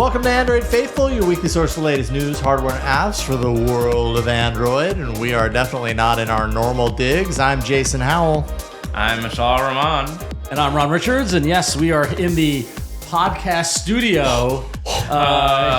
Welcome to Android Faithful, your weekly source for the latest news, hardware, and apps for the world of Android. And we are definitely not in our normal digs. I'm Jason Howell. I'm Mishaal Rahman. And I'm Ron Richards. And yes, we are in the podcast studio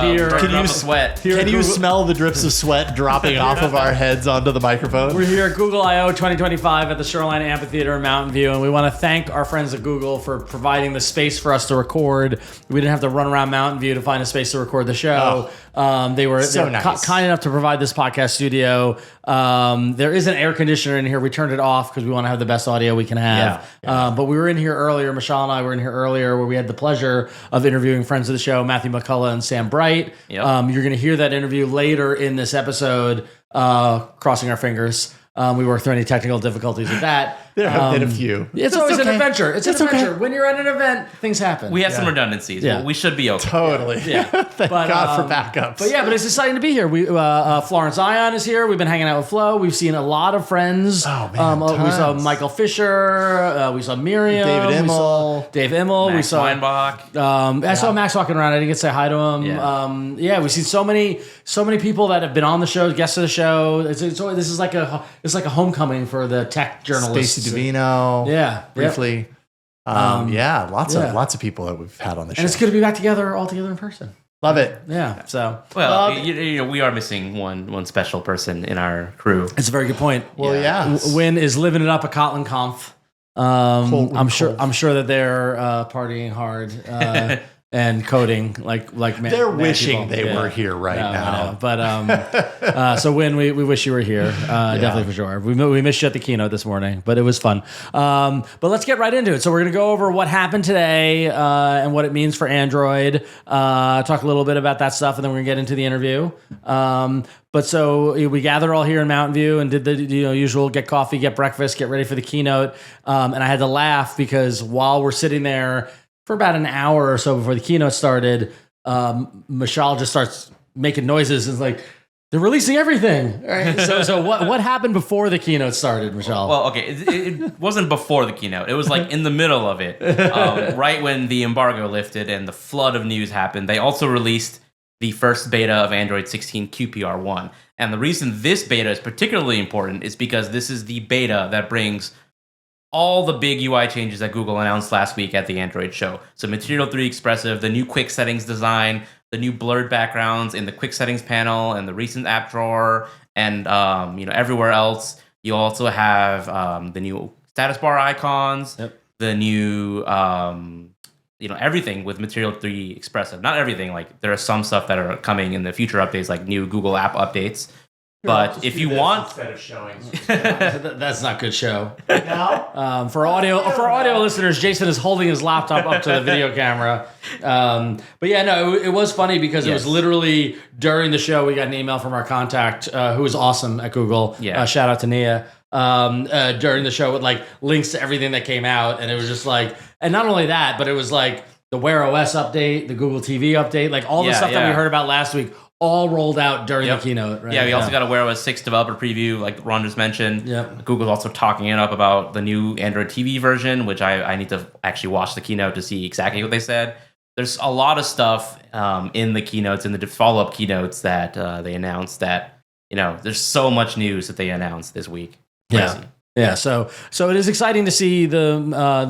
here. Can you smell the drips of sweat dropping off of our heads onto the microphone? We're here at Google I/O 2025 at the Shoreline Amphitheater in Mountain View, and we want to thank our friends at Google for providing the space for us to record. We didn't have to run around Mountain View to find a space to record the show. They were nice. Kind enough to provide this podcast studio. There is an air conditioner in here. We turned it off because we want to have the best audio we can have. But we were in here earlier. Mishaal and I were in here earlier where we had the pleasure of interviewing friends of the show, Matthew McCullough and Sam Bright. Yep. You're going to hear that interview later in this episode, crossing our fingers. We worked through any technical difficulties with that. There have been a few. It's always an adventure. It's an adventure. When you're at an event, things happen. We have some redundancies. Yeah. But we should be okay. Totally. Yeah. Thank God for backups. But it's exciting to be here. We Florence Ion is here. We've been hanging out with Flo. We've seen a lot of friends. Oh, man, we saw Michael Fisher. We saw Miriam. David Immel. Dave Immel. Max Weinbach. I saw Max walking around. I didn't get to say hi to him. Yeah. We've seen so many people that have been on the show, guests of the show. This is like a homecoming for the tech journalists. Stacey DeVino. Yeah, briefly. Lots of people that we've had on the show. And it's good to be back all together in person. Love it. Yeah. So we are missing one special person in our crew. it's a very good point. Well, Win is living it up at Kotlin Conf. I'm sure that they're partying hard and coding like they're wishing they were here right now. But so Win, we wish you were here. Definitely for sure. We missed you at the keynote this morning, but it was fun. But let's get right into it. So we're going to go over what happened today and what it means for Android. Talk a little bit about that stuff, and then we're going to get into the interview. But so we gathered all here in Mountain View and did the usual get coffee, get breakfast, get ready for the keynote. And I had to laugh because while we're sitting there for about an hour or so before the keynote started, Mishaal just starts making noises. It's like, they're releasing everything. Right? So what happened before the keynote started, Mishaal? Well, okay, it wasn't before the keynote. It was like in the middle of it, right when the embargo lifted and the flood of news happened. They also released the first beta of Android 16 QPR1. And the reason this beta is particularly important is because this is the beta that brings all the big UI changes that Google announced last week at the Android show. So Material 3 Expressive, the new quick settings design, the new blurred backgrounds in the quick settings panel and the recent app drawer, and everywhere else. You also have the new status bar icons, the new everything with Material 3 Expressive. Not everything, like there are some stuff that are coming in the future updates, like new Google app updates. But if you want, instead of showing, that's not good show. no? For audio listeners, Jason is holding his laptop up to the video camera. It was funny because it was literally during the show we got an email from our contact who is awesome at Google. Shout out to Nia. During the show with like links to everything that came out, and it was just like, and not only that, but it was like the Wear OS update, the Google TV update, like all the stuff that we heard about last week. All rolled out during the keynote, right? Yeah, we also got a Wear OS 6 developer preview, like Ron just mentioned. Yep. Google's also talking it up about the new Android TV version, which I need to actually watch the keynote to see exactly what they said. There's a lot of stuff in the keynotes, in the follow-up keynotes that they announced that, there's so much news that they announced this week. Crazy. Yeah, so it is exciting to see the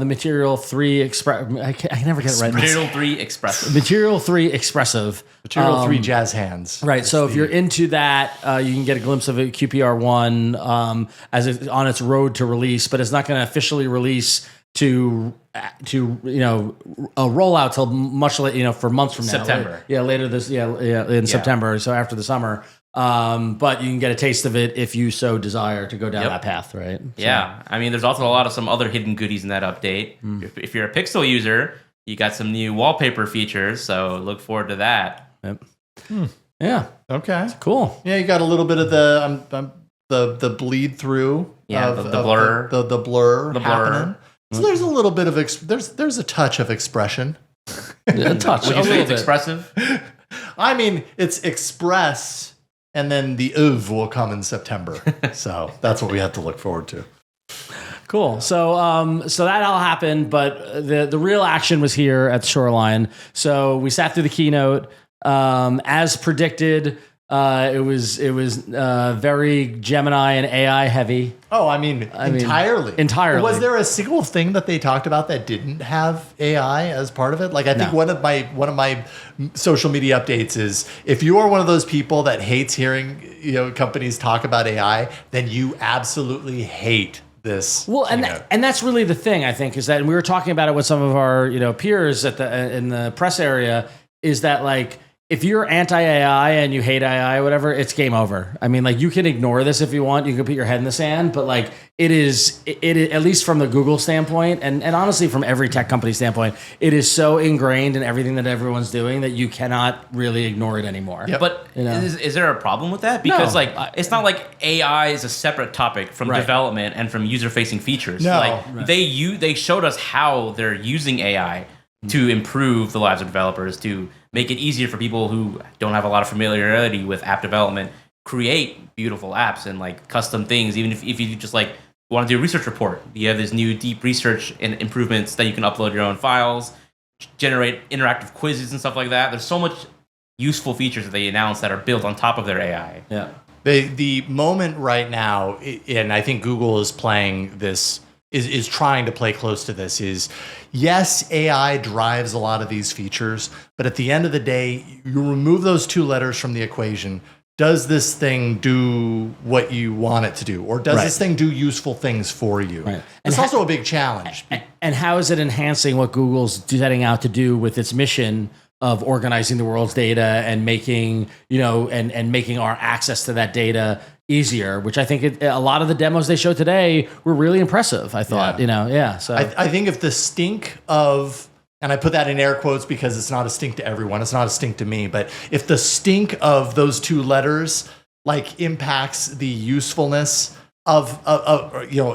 Material 3 I never get it right. Material 3 Expressive. Material 3 Expressive. Material 3 Jazz Hands. Right, so if you're into that, you can get a glimpse of it, QPR1, as it's on its road to release, but it's not going to officially release to a rollout till much later, for months from now. September. Later this, in September, so after the summer. But you can get a taste of it if you so desire to go down that path, right? Yeah. I mean, there's also some other hidden goodies in that update. If you're a Pixel user, you got some new wallpaper features, so look forward to that. Yep. Yeah. Okay. Cool. Yeah, you got a little bit of the bleed through. Yeah, the blur. The blur happening. So there's a little bit of there's a touch of expression. A touch. Would you say it's expressive? I mean, it's express. And then the OV will come in September. So that's what we have to look forward to. Cool. So that all happened, but the real action was here at Shoreline. So we sat through the keynote. As predicted, it was very Gemini and AI heavy. Oh, I mean, entirely. Entirely. Was there a single thing that they talked about that didn't have AI as part of it? Like, I think one of my social media updates is, if you are one of those people that hates hearing companies talk about AI, then you absolutely hate this. Well, and that's really the thing, I think, is that, and we were talking about it with some of our peers in the press area, is that, like, if you're anti-AI and you hate AI or whatever, it's game over. I mean, like, you can ignore this if you want. You can put your head in the sand, but like, it is, at least from the Google standpoint, and honestly from every tech company standpoint, it is so ingrained in everything that everyone's doing that you cannot really ignore it anymore. Yep. But is there a problem with that? Because it's not like AI is a separate topic from development and from user-facing features. No. They showed us how they're using AI to improve the lives of developers, to make it easier for people who don't have a lot of familiarity with app development, create beautiful apps and like custom things. Even if you just like want to do a research report, you have this new deep research and improvements that you can upload your own files, generate interactive quizzes and stuff like that. There's so much useful features that they announced that are built on top of their AI. Yeah. The moment right now, and I think Google is playing this, is trying to play close to this, is yes, AI drives a lot of these features, but at the end of the day, you remove those two letters from the equation. Does this thing do what you want it to do? Or does this thing do useful things for you? Right. It's also a big challenge. And how is it enhancing what Google's setting out to do with its mission of organizing the world's data and making, and making our access to that data easier, which I think a lot of the demos they showed today were really impressive, I thought, So I think if the stink of, and I put that in air quotes because it's not a stink to everyone, it's not a stink to me, but if the stink of those two letters like impacts the usefulness of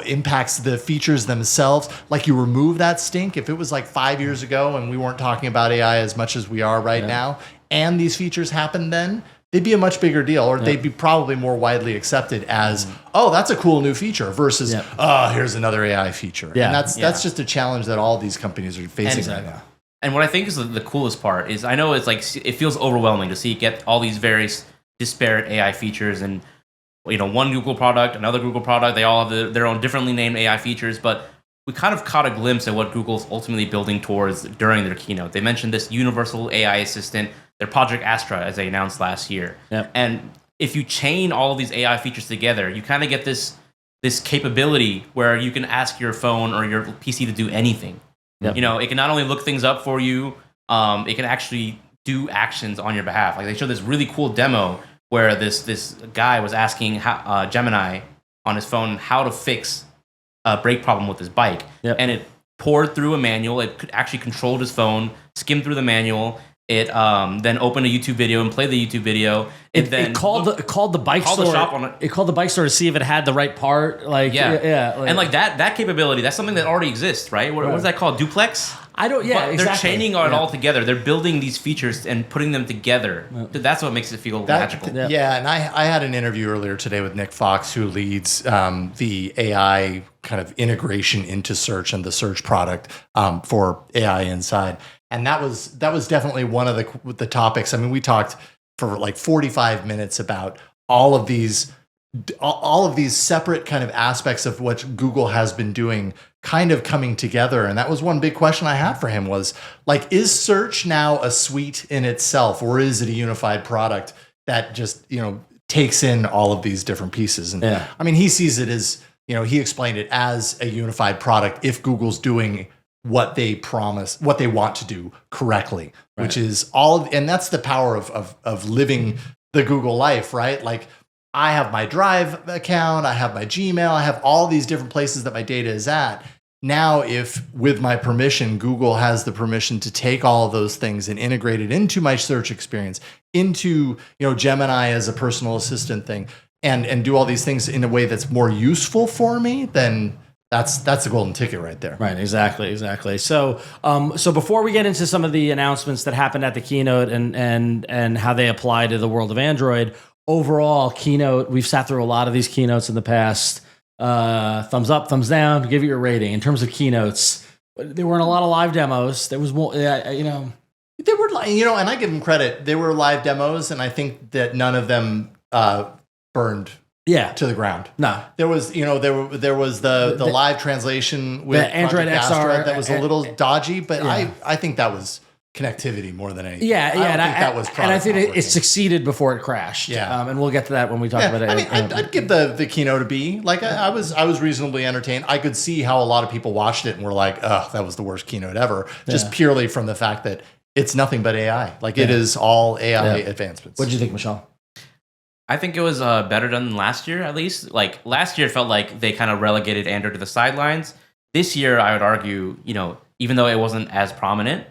impacts the features themselves, like you remove that stink, if it was like 5 years ago and we weren't talking about AI as much as we are right now, and these features happened then, they'd be a much bigger deal, or they'd be probably more widely accepted as, oh, that's a cool new feature versus, here's another AI feature. Yeah. And that's just a challenge that all these companies are facing right now. And what I think is the coolest part is, I know it's like, it feels overwhelming to see get all these various disparate AI features, and one Google product, another Google product, they all have their own differently named AI features, but we kind of caught a glimpse at what Google's ultimately building towards during their keynote. They mentioned this universal AI assistant, their Project Astra, as they announced last year. Yep. And if you chain all of these AI features together, you kind of get this capability where you can ask your phone or your PC to do anything. Yep. It can not only look things up for you, it can actually do actions on your behalf. Like, they showed this really cool demo where this guy was asking Gemini on his phone how to fix a brake problem with his bike. Yep. And it poured through a manual. It could actually controlled his phone, skimmed through the manual. It then opened a YouTube video and played the YouTube video. It called the bike store. It called the bike store to see if it had the right part. And like that capability, that's something that already exists, right? What is that called? Duplex? Exactly. They're chaining it all together. They're building these features and putting them together. That's what makes it feel magical. Yeah, and I had an interview earlier today with Nick Fox, who leads the AI kind of integration into search and the search product for AI Inside. And that was definitely one of the topics. I mean, we talked for like 45 minutes about all of these separate kind of aspects of what Google has been doing kind of coming together. And that was one big question I had for him was, like, is search now a suite in itself, or is it a unified product that just, takes in all of these different pieces? And I mean, he sees it as, he explained it as a unified product if Google's doing what they promise, what they want to do correctly, which is and that's the power of living the Google life, right? Like, I have my Drive account, I have my Gmail, I have all these different places that my data is at. Now, if with my permission, Google has the permission to take all of those things and integrate it into my search experience, into, Gemini as a personal assistant thing, and do all these things in a way that's more useful for me, then that's the golden ticket right there. Right, exactly. So, before we get into some of the announcements that happened at the keynote and how they apply to the world of Android, overall keynote, we've sat through a lot of these keynotes in the past. Thumbs up, thumbs down, give it your rating. In terms of keynotes, there weren't a lot of live demos. There was more, They were, and I give them credit. They were live demos, and I think that none of them burned to the ground. No. There was, there was the live translation with the Android Project XR Astra that was a little dodgy, but I think that was connectivity more than anything. Yeah, I don't think that was and I think not it succeeded before it crashed. Yeah. And we'll get to that when we talk about it. I mean, I'd give the keynote a B. Like I was reasonably entertained. I could see how a lot of people watched it and were like, "Oh, that was the worst keynote ever," just purely from the fact that it's nothing but AI. Like it is all AI advancements. What did you think, Mishaal? I think it was better done than last year, at least. Like last year, it felt like they kind of relegated Android to the sidelines. This year, I would argue, even though it wasn't as prominent,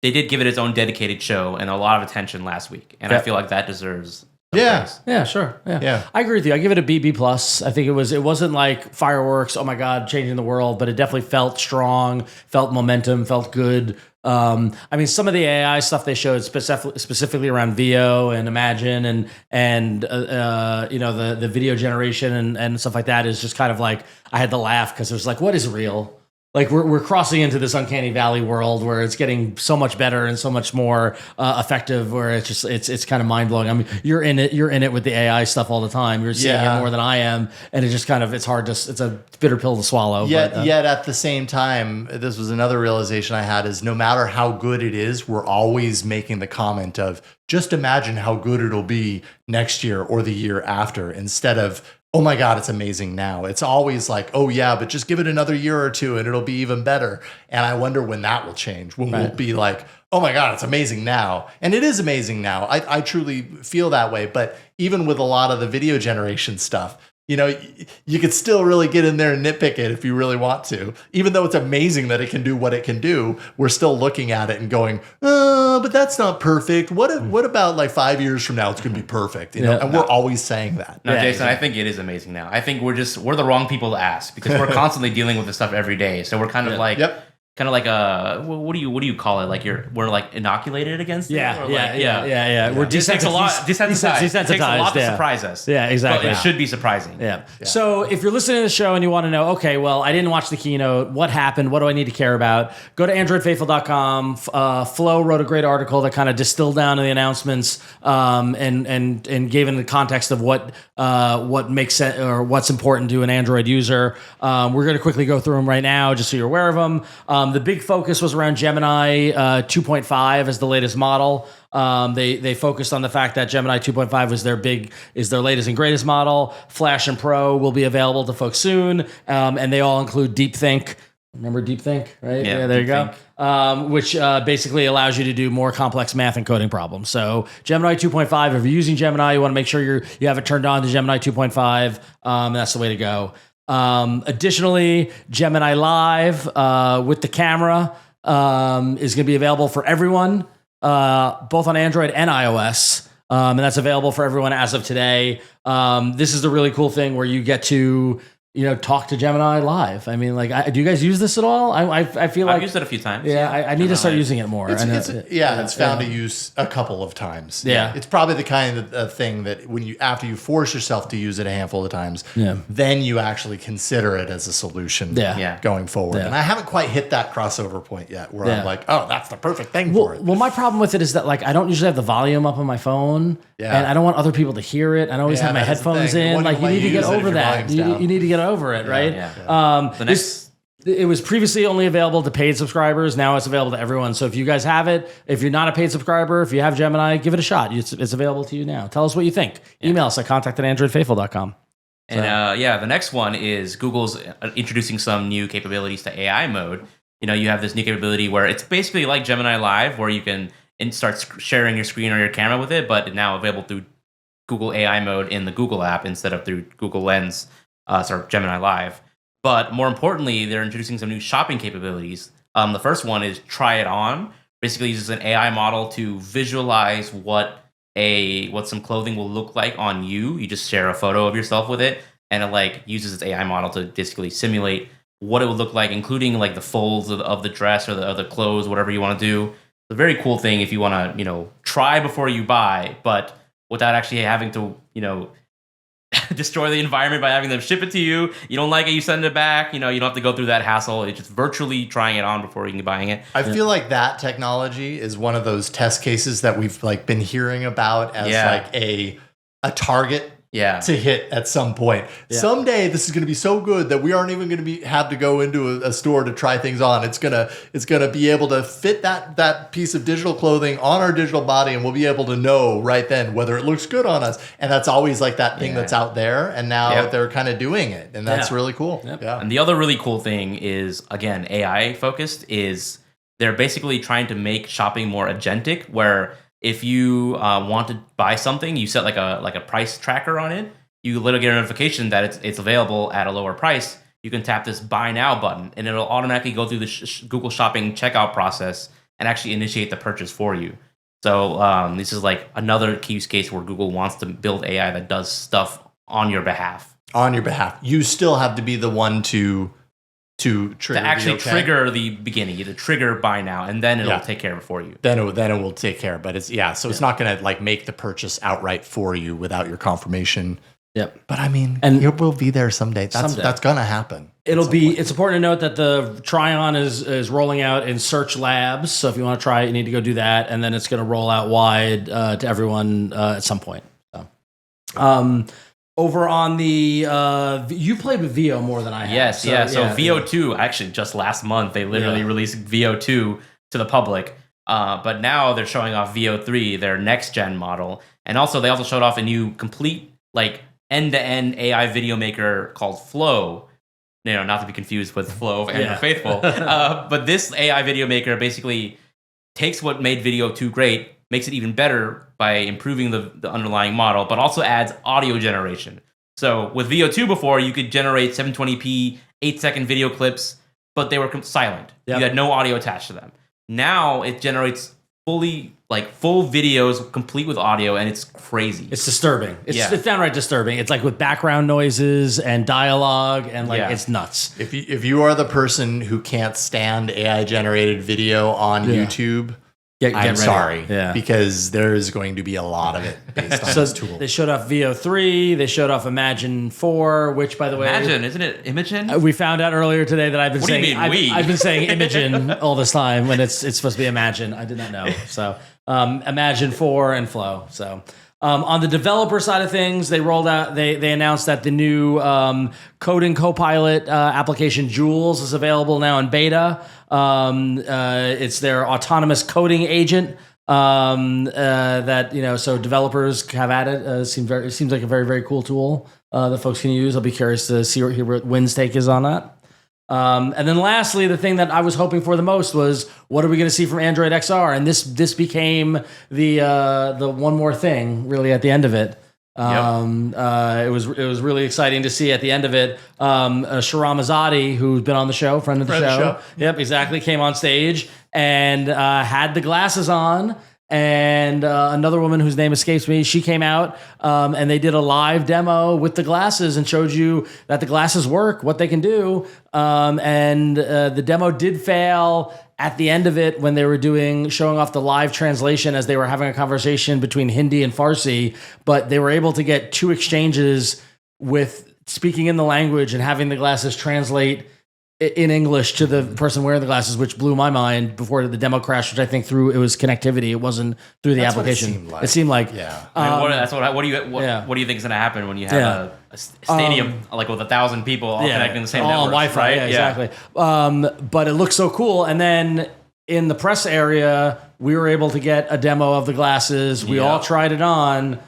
they did give it its own dedicated show and a lot of attention last week, and I feel like that deserves. Praise. Yeah, sure. Yeah, I agree with you. I give it a B plus. I think it wasn't like fireworks. Oh my God, changing the world, but it definitely felt strong, felt momentum, felt good. I mean, some of the AI stuff they showed specifically around VO and Imagine and the video generation and stuff like that is just kind of like I had to laugh because it was like, what is real? Like we're crossing into this uncanny valley world where it's getting so much better and so much more effective. Where it's kind of mind blowing. I mean, you're in it with the AI stuff all the time. You're seeing it more than I am, and it's a bitter pill to swallow. Yet at the same time, this was another realization I had: is no matter how good it is, we're always making the comment of just imagine how good it'll be next year or the year after, instead of, oh my God, it's amazing now. It's always like, oh yeah, but just give it another year or two and it'll be even better. And I wonder when that will change, when we'll be like, oh my God, it's amazing now. And it is amazing now. I truly feel that way. But even with a lot of the video generation stuff, you could still really get in there and nitpick it if you really want to. Even though it's amazing that it can do what it can do, we're still looking at it and going, but that's not perfect. What about like 5 years from now, it's going to be perfect? And we're always saying that. No, Jason, I think it is amazing now. I think we're the wrong people to ask because we're constantly dealing with this stuff every day. So we're kind of like... Kind of like what do you call it? Like we're like inoculated against it? Yeah. We're desensitized. It takes a lot to surprise us. Yeah, exactly. But it should be surprising. Yeah. So if you're listening to the show and you want to know, okay, well, I didn't watch the keynote. What happened? What do I need to care about? Go to AndroidFaithful.com. Flo wrote a great article that kind of distilled down the announcements and gave in the context of what makes sense or what's important to an Android user. We're going to quickly go through them right now, just so you're aware of them. The big focus was around Gemini 2.5 as the latest model. They focused on the fact that Gemini 2.5 is their latest and greatest model. Flash and Pro will be available to folks soon, and they all include DeepThink. Remember DeepThink, right? Yeah, there you go. Which basically allows you to do more complex math and coding problems. So Gemini 2.5, if you're using Gemini, you want to make sure you have it turned on to Gemini 2.5. That's the way to go. Additionally, Gemini Live with the camera is going to be available for everyone, both on Android and iOS. And that's available for everyone as of today. This is the really cool thing where you get to talk to Gemini live. I mean, like, do you guys use this at all? I feel like I've used it a few times. Yeah, I need to start using it more. It's found to use a couple of times. Yeah. It's probably the kind of thing that after you force yourself to use it a handful of times, then you actually consider it as a solution going forward. Yeah. And I haven't quite hit that crossover point yet where I'm like, oh, that's the perfect thing for it. Well, my problem with it is that, like, I don't usually have the volume up on my phone, and I don't want other people to hear it. I don't always have my headphones in. Like, you need to get over that. You need to get over it, right? It was previously only available to paid subscribers. Now it's available to everyone. So if you guys have it, if you're not a paid subscriber, if you have Gemini, give it a shot. It's available to you now. Tell us what you think. Email us at contact@androidfaithful.com. And the next one is Google's introducing some new capabilities to AI mode. You have this new capability where it's basically like Gemini Live, where you can start sharing your screen or your camera with it, but now available through Google AI mode in the Google app instead of through Google Lens, Gemini Live. But more importantly, they're introducing some new shopping capabilities. The first one is Try It On. Basically uses an AI model to visualize what some clothing will look like on you. You just share a photo of yourself with it, and it uses its AI model to basically simulate what it would look like, including like the folds of the dress or the clothes, whatever you want to do. It's a very cool thing if you want to, try before you buy, but without actually having to, destroy the environment by having them ship it to you. You don't like it, you send it back. You don't have to go through that hassle. It's just virtually trying it on before you can buying it. I feel like that technology is one of those test cases that we've like been hearing about as like a target to hit at some point. Yeah. Someday this is going to be so good that we aren't even going to have to go into a store to try things on. It's gonna be able to fit that piece of digital clothing on our digital body, and we'll be able to know right then whether it looks good on us. And that's always like that thing that's out there, and now they're kind of doing it, and that's really cool. Yep. Yeah. And the other really cool thing is, again, AI focused, is they're basically trying to make shopping more agentic, where if you want to buy something, you set like a price tracker on it. You literally get a notification that it's available at a lower price. You can tap this buy now button, and it'll automatically go through the Google Shopping checkout process and actually initiate the purchase for you. So this is like another use case where Google wants to build AI that does stuff on your behalf. On your behalf. You still have to be the one to trigger trigger the beginning, to trigger buy now, and then it'll take care of it for you. Then it will take care. But it's it's not going to like make the purchase outright for you without your confirmation. Yep. But I mean, and it will be there someday. That's going to happen. It's important to note that the try-on is rolling out in Search Labs. So if you want to try it, you need to go do that, and then it's going to roll out wide to everyone at some point. So. Over on the, you played with VO more than I have. Yes, So VO2, actually, just last month, they literally released VO2 to the public. But now they're showing off VO3, their next-gen model. And also, they also showed off a new complete, like, end-to-end AI video maker called Flow. Not to be confused with Flow of Andrew Faithful. But this AI video maker basically takes what made VO2 great, makes it even better by improving the underlying model, but also adds audio generation. So with VO2 before, you could generate 720p, 8-second video clips, but they were silent. Yep. You had no audio attached to them. Now it generates full videos complete with audio, and it's crazy. It's disturbing. It's downright disturbing. It's like with background noises and dialogue, and it's nuts. If you are the person who can't stand AI generated video on YouTube, I'm sorry, because there is going to be a lot of it based on this tool. They showed off VO3. They showed off Imagen 4, which, by the way, Imagen, isn't it Imogen? We found out earlier today that I've been saying I've been saying Imogen all this time when it's supposed to be Imagen. I did not know. So Imagen 4 and Flow. So. On the developer side of things, they rolled out. They announced that the new coding copilot application Jules is available now in beta. It's their autonomous coding agent that so developers have added. It seems like a very, very cool tool that folks can use. I'll be curious to hear what Wynn's take is on that. And then lastly, the thing that I was hoping for the most was, what are we going to see from Android XR? And this became the one more thing really at the end of it. It was really exciting to see at the end of it. Shahram Azadi, who's been on the show, friend of the show. Yep, exactly. Came on stage and had the glasses on. And another woman whose name escapes me, she came out and they did a live demo with the glasses and showed you that the glasses work, what they can do. And the demo did fail at the end of it when they were showing off the live translation as they were having a conversation between Hindi and Farsi. But they were able to get 2 exchanges with speaking in the language and having the glasses translate in English to the person wearing the glasses, which blew my mind before the demo crashed, which I think it was connectivity. It wasn't through the application. It seemed like. Yeah. What do you think is going to happen when you have a stadium with 1,000 people all connecting the same network? All on Wi-Fi, right? Exactly. But it looked so cool. And then in the press area, we were able to get a demo of the glasses. We all tried it on.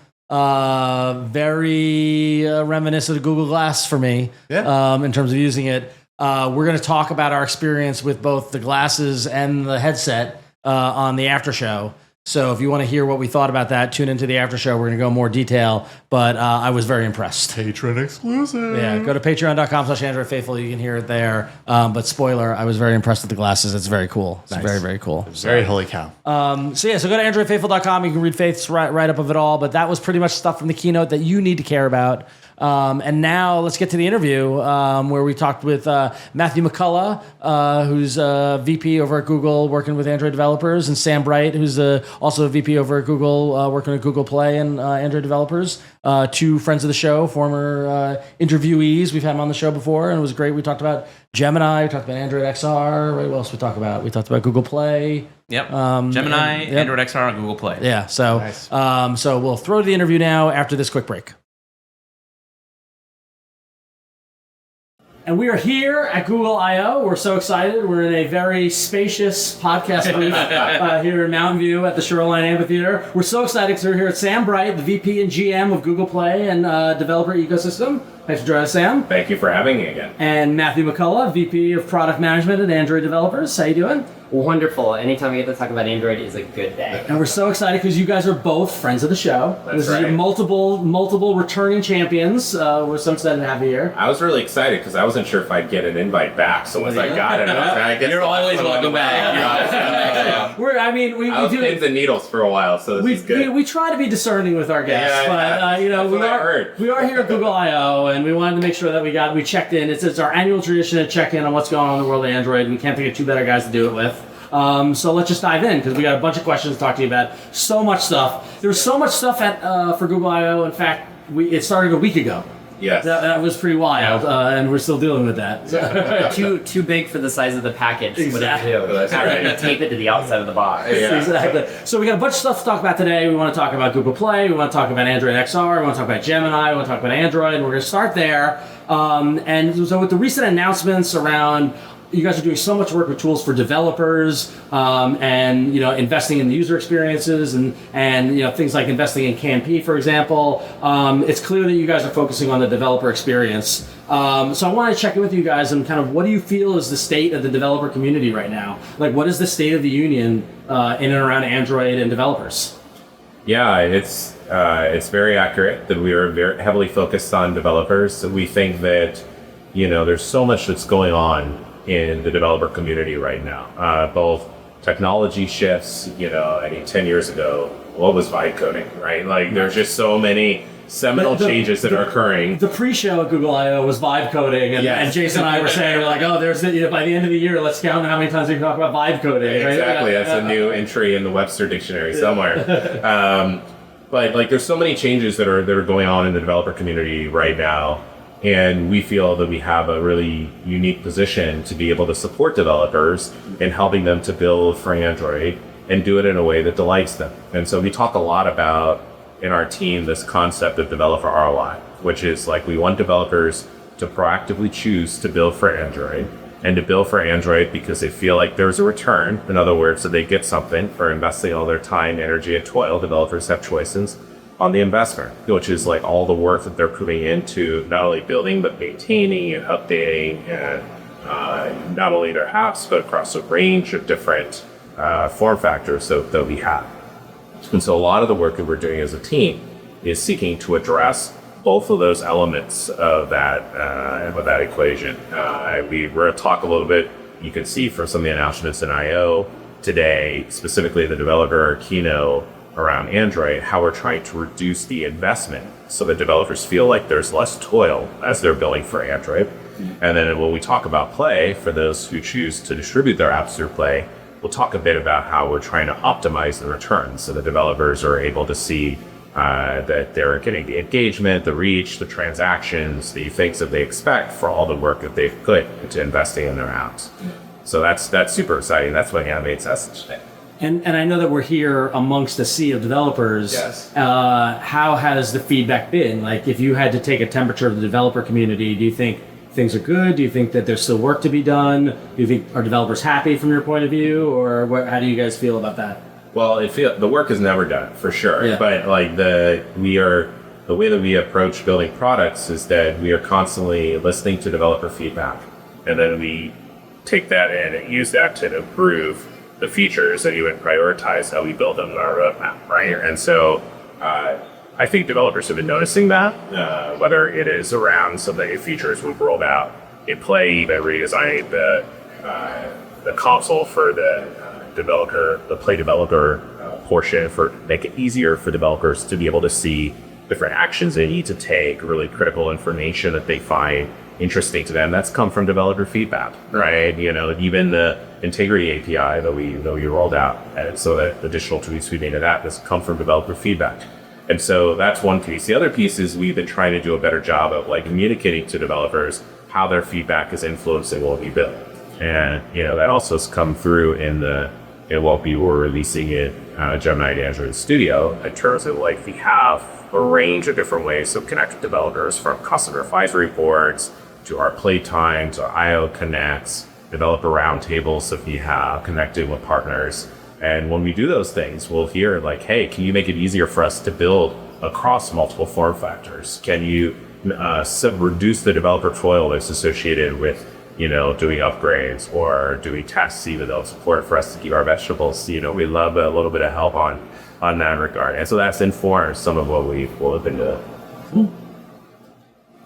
Very reminiscent of Google Glass for me in terms of using it. We're going to talk about our experience with both the glasses and the headset on the after show. So if you want to hear what we thought about that, tune into the after show. We're going to go more detail, but I was very impressed. Patron exclusive. Yeah, go to patreon.com/AndroidFaithful. You can hear it there. But spoiler, I was very impressed with the glasses. It's very cool. It's very, very cool. Very holy cow. So go to AndroidFaithful.com. You can read Faith's write-up of it all. But that was pretty much stuff from the keynote that you need to care about. And now let's get to the interview where we talked with Matthew McCullough, who's a VP over at Google working with Android developers, and Sam Bright, who's also a VP over at Google working with Google Play and Android developers. Two friends of the show, former interviewees. We've had them on the show before, and it was great. We talked about Gemini, we talked about Android XR. Right? What else we talk about? We talked about Google Play. Yep. Gemini, Android XR, and Google Play. Yeah. So, Nice. So we'll throw to the interview now after this quick break. And we are here at Google I/O. We're so excited. We're in a very spacious podcast booth here in Mountain View at the Shoreline Amphitheater. We're so excited because we're here at Sam Bright, the VP and GM of Google Play and developer ecosystem. Thanks for joining us, Sam. Thank you for having me again. And Matthew McCullough, VP of Product Management at Android Developers. How you doing? Wonderful. Anytime we get to talk about Android is a good day. And we're so excited because you guys are both friends of the show. That's This is right. multiple returning champions. We're so excited to have you here. I was really excited because I wasn't sure if I'd get an invite back. So once I got it, I guess You're always welcome back. We I was do pins and needles for a while, so this is good. we try to be discerning with our guests, Yeah, but that's what I heard. we are here at Google I/O, and we wanted to make sure that we checked in. It's our annual tradition to check in on what's going on in the world of Android. We can't think of two better guys to do it with. So let's just dive in because we got a bunch of questions to talk to you about. So much stuff. There was so much stuff for Google I/O. In fact, it started a week ago. Yes. That was pretty wild, and we're still dealing with that. Too big for the size of the package. Exactly. That's How right. can you tape it to the outside of the box? Yeah. Exactly. So we got a bunch of stuff to talk about today. We want to talk about Google Play. We want to talk about Android XR. We want to talk about Gemini. We want to talk about Android. We're going to start there. And so with the recent announcements around, you guys are doing so much work with tools for developers, and investing in the user experiences and things like investing in CAMP, for example. It's clear that you guys are focusing on the developer experience. So I want to check in with you guys and kind of what do you feel is the state of the developer community right now? Like, what is the state of the union in and around Android and developers? Yeah, it's very accurate that we are very heavily focused on developers. We think that there's so much that's going on in the developer community right now. Both technology shifts. 10 years ago, what was vibe coding, right? Like, there's just so many seminal changes that are occurring. The pre-show at Google I/O was vibe coding, and, Yes. and Jason and I were saying, we're like, by the end of the year, let's count how many times we can talk about vibe coding. Right? Exactly, that's a new entry in the Webster dictionary somewhere. But there's so many changes that are going on in the developer community right now, and we feel that we have a really unique position to be able to support developers in helping them to build for Android and do it in a way that delights them. And so we talk a lot about in our team this concept of developer ROI, which is we want developers to proactively choose to build for Android and to build for Android because they feel like there's a return. In other words, that they get something for investing all their time, energy, and toil. Developers have choices on the investment, which is all the work that they're putting into not only building, but maintaining and updating and not only their apps, but across a range of different form factors that we have. And so a lot of the work that we're doing as a team is seeking to address both of those elements of that equation. We're going to talk a little bit, you can see from some of the announcements in I/O today, specifically the developer keynote around Android, how we're trying to reduce the investment so that developers feel like there's less toil as they're building for Android. And then when we talk about Play, for those who choose to distribute their apps through Play, we'll talk a bit about how we're trying to optimize the returns so the developers are able to see that they're getting the engagement, the reach, the transactions, the things that they expect for all the work that they've put into investing in their apps. So that's super exciting. That's what animates us today. And I know that we're here amongst a sea of developers. Yes. How has the feedback been? If you had to take a temperature of the developer community, do you think things are good? Do you think that there's still work to be done? Do you think, are developers happy from your point of view? Or how do you guys feel about that? Well, the work is never done, for sure. Yeah. But the way that we approach building products is that we are constantly listening to developer feedback. And then we take that in and use that to improve the features and even prioritize how we build them in our roadmap, right? And so I think developers have been noticing that, whether it is around some of the features we've rolled out in Play, even redesigning the console for the Play developer portion, for make it easier for developers to be able to see different actions they need to take, really critical information that they find interesting to them. That's come from developer feedback, right? Even the integrity API that we rolled out, and so that additional tweaks we made to that has come from developer feedback. And so that's one piece. The other piece is we've been trying to do a better job of communicating to developers how their feedback is influencing what we build. And that also has come through in what we were releasing in Gemini and Android Studio, in terms of we have a range of different ways to connect with developers, from customer advisory boards to our playtime to IO connects, developer roundtables that we have connected with partners. And when we do those things, we'll hear hey, can you make it easier for us to build across multiple form factors? Can you reduce the developer toil that's associated with doing upgrades or doing tests, even though it's important for us to keep our vegetables? We love a little bit of help on that regard. And so that's informed some of what we've been doing.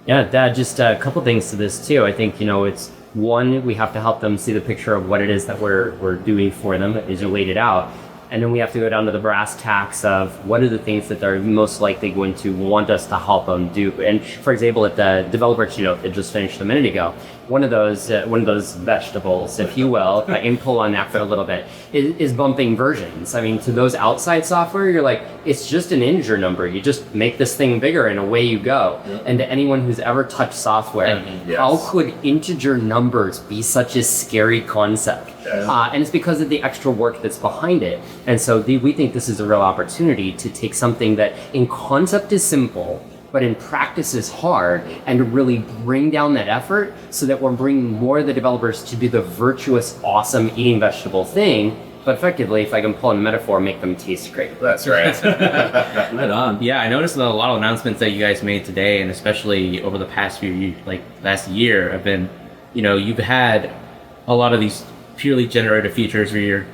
Yeah, just a couple things to this too. I think, it's one, we have to help them see the picture of what it is that we're doing for them as you laid it out. And then we have to go down to the brass tacks of what are the things that they're most likely going to want us to help them do. And for example, at the developer keynote that just finished a minute ago, one of those vegetables, if you will, if I can pull on that for a little bit, is bumping versions. I mean, to those outside software, you're it's just an integer number. You just make this thing bigger and away you go. Yeah. And to anyone who's ever touched software, yes. How could integer numbers be such a scary concept? Yeah. And it's because of the extra work that's behind it. And so we think this is a real opportunity to take something that in concept is simple, but in practice is hard, and to really bring down that effort so that we're bringing more of the developers to do the virtuous, awesome eating vegetable thing, but effectively, if I can pull in a metaphor, make them taste great. That's right. Right on. Yeah, I noticed a lot of announcements that you guys made today, and especially over the past few years, last year, have been, you've had a lot of these purely generative features where you're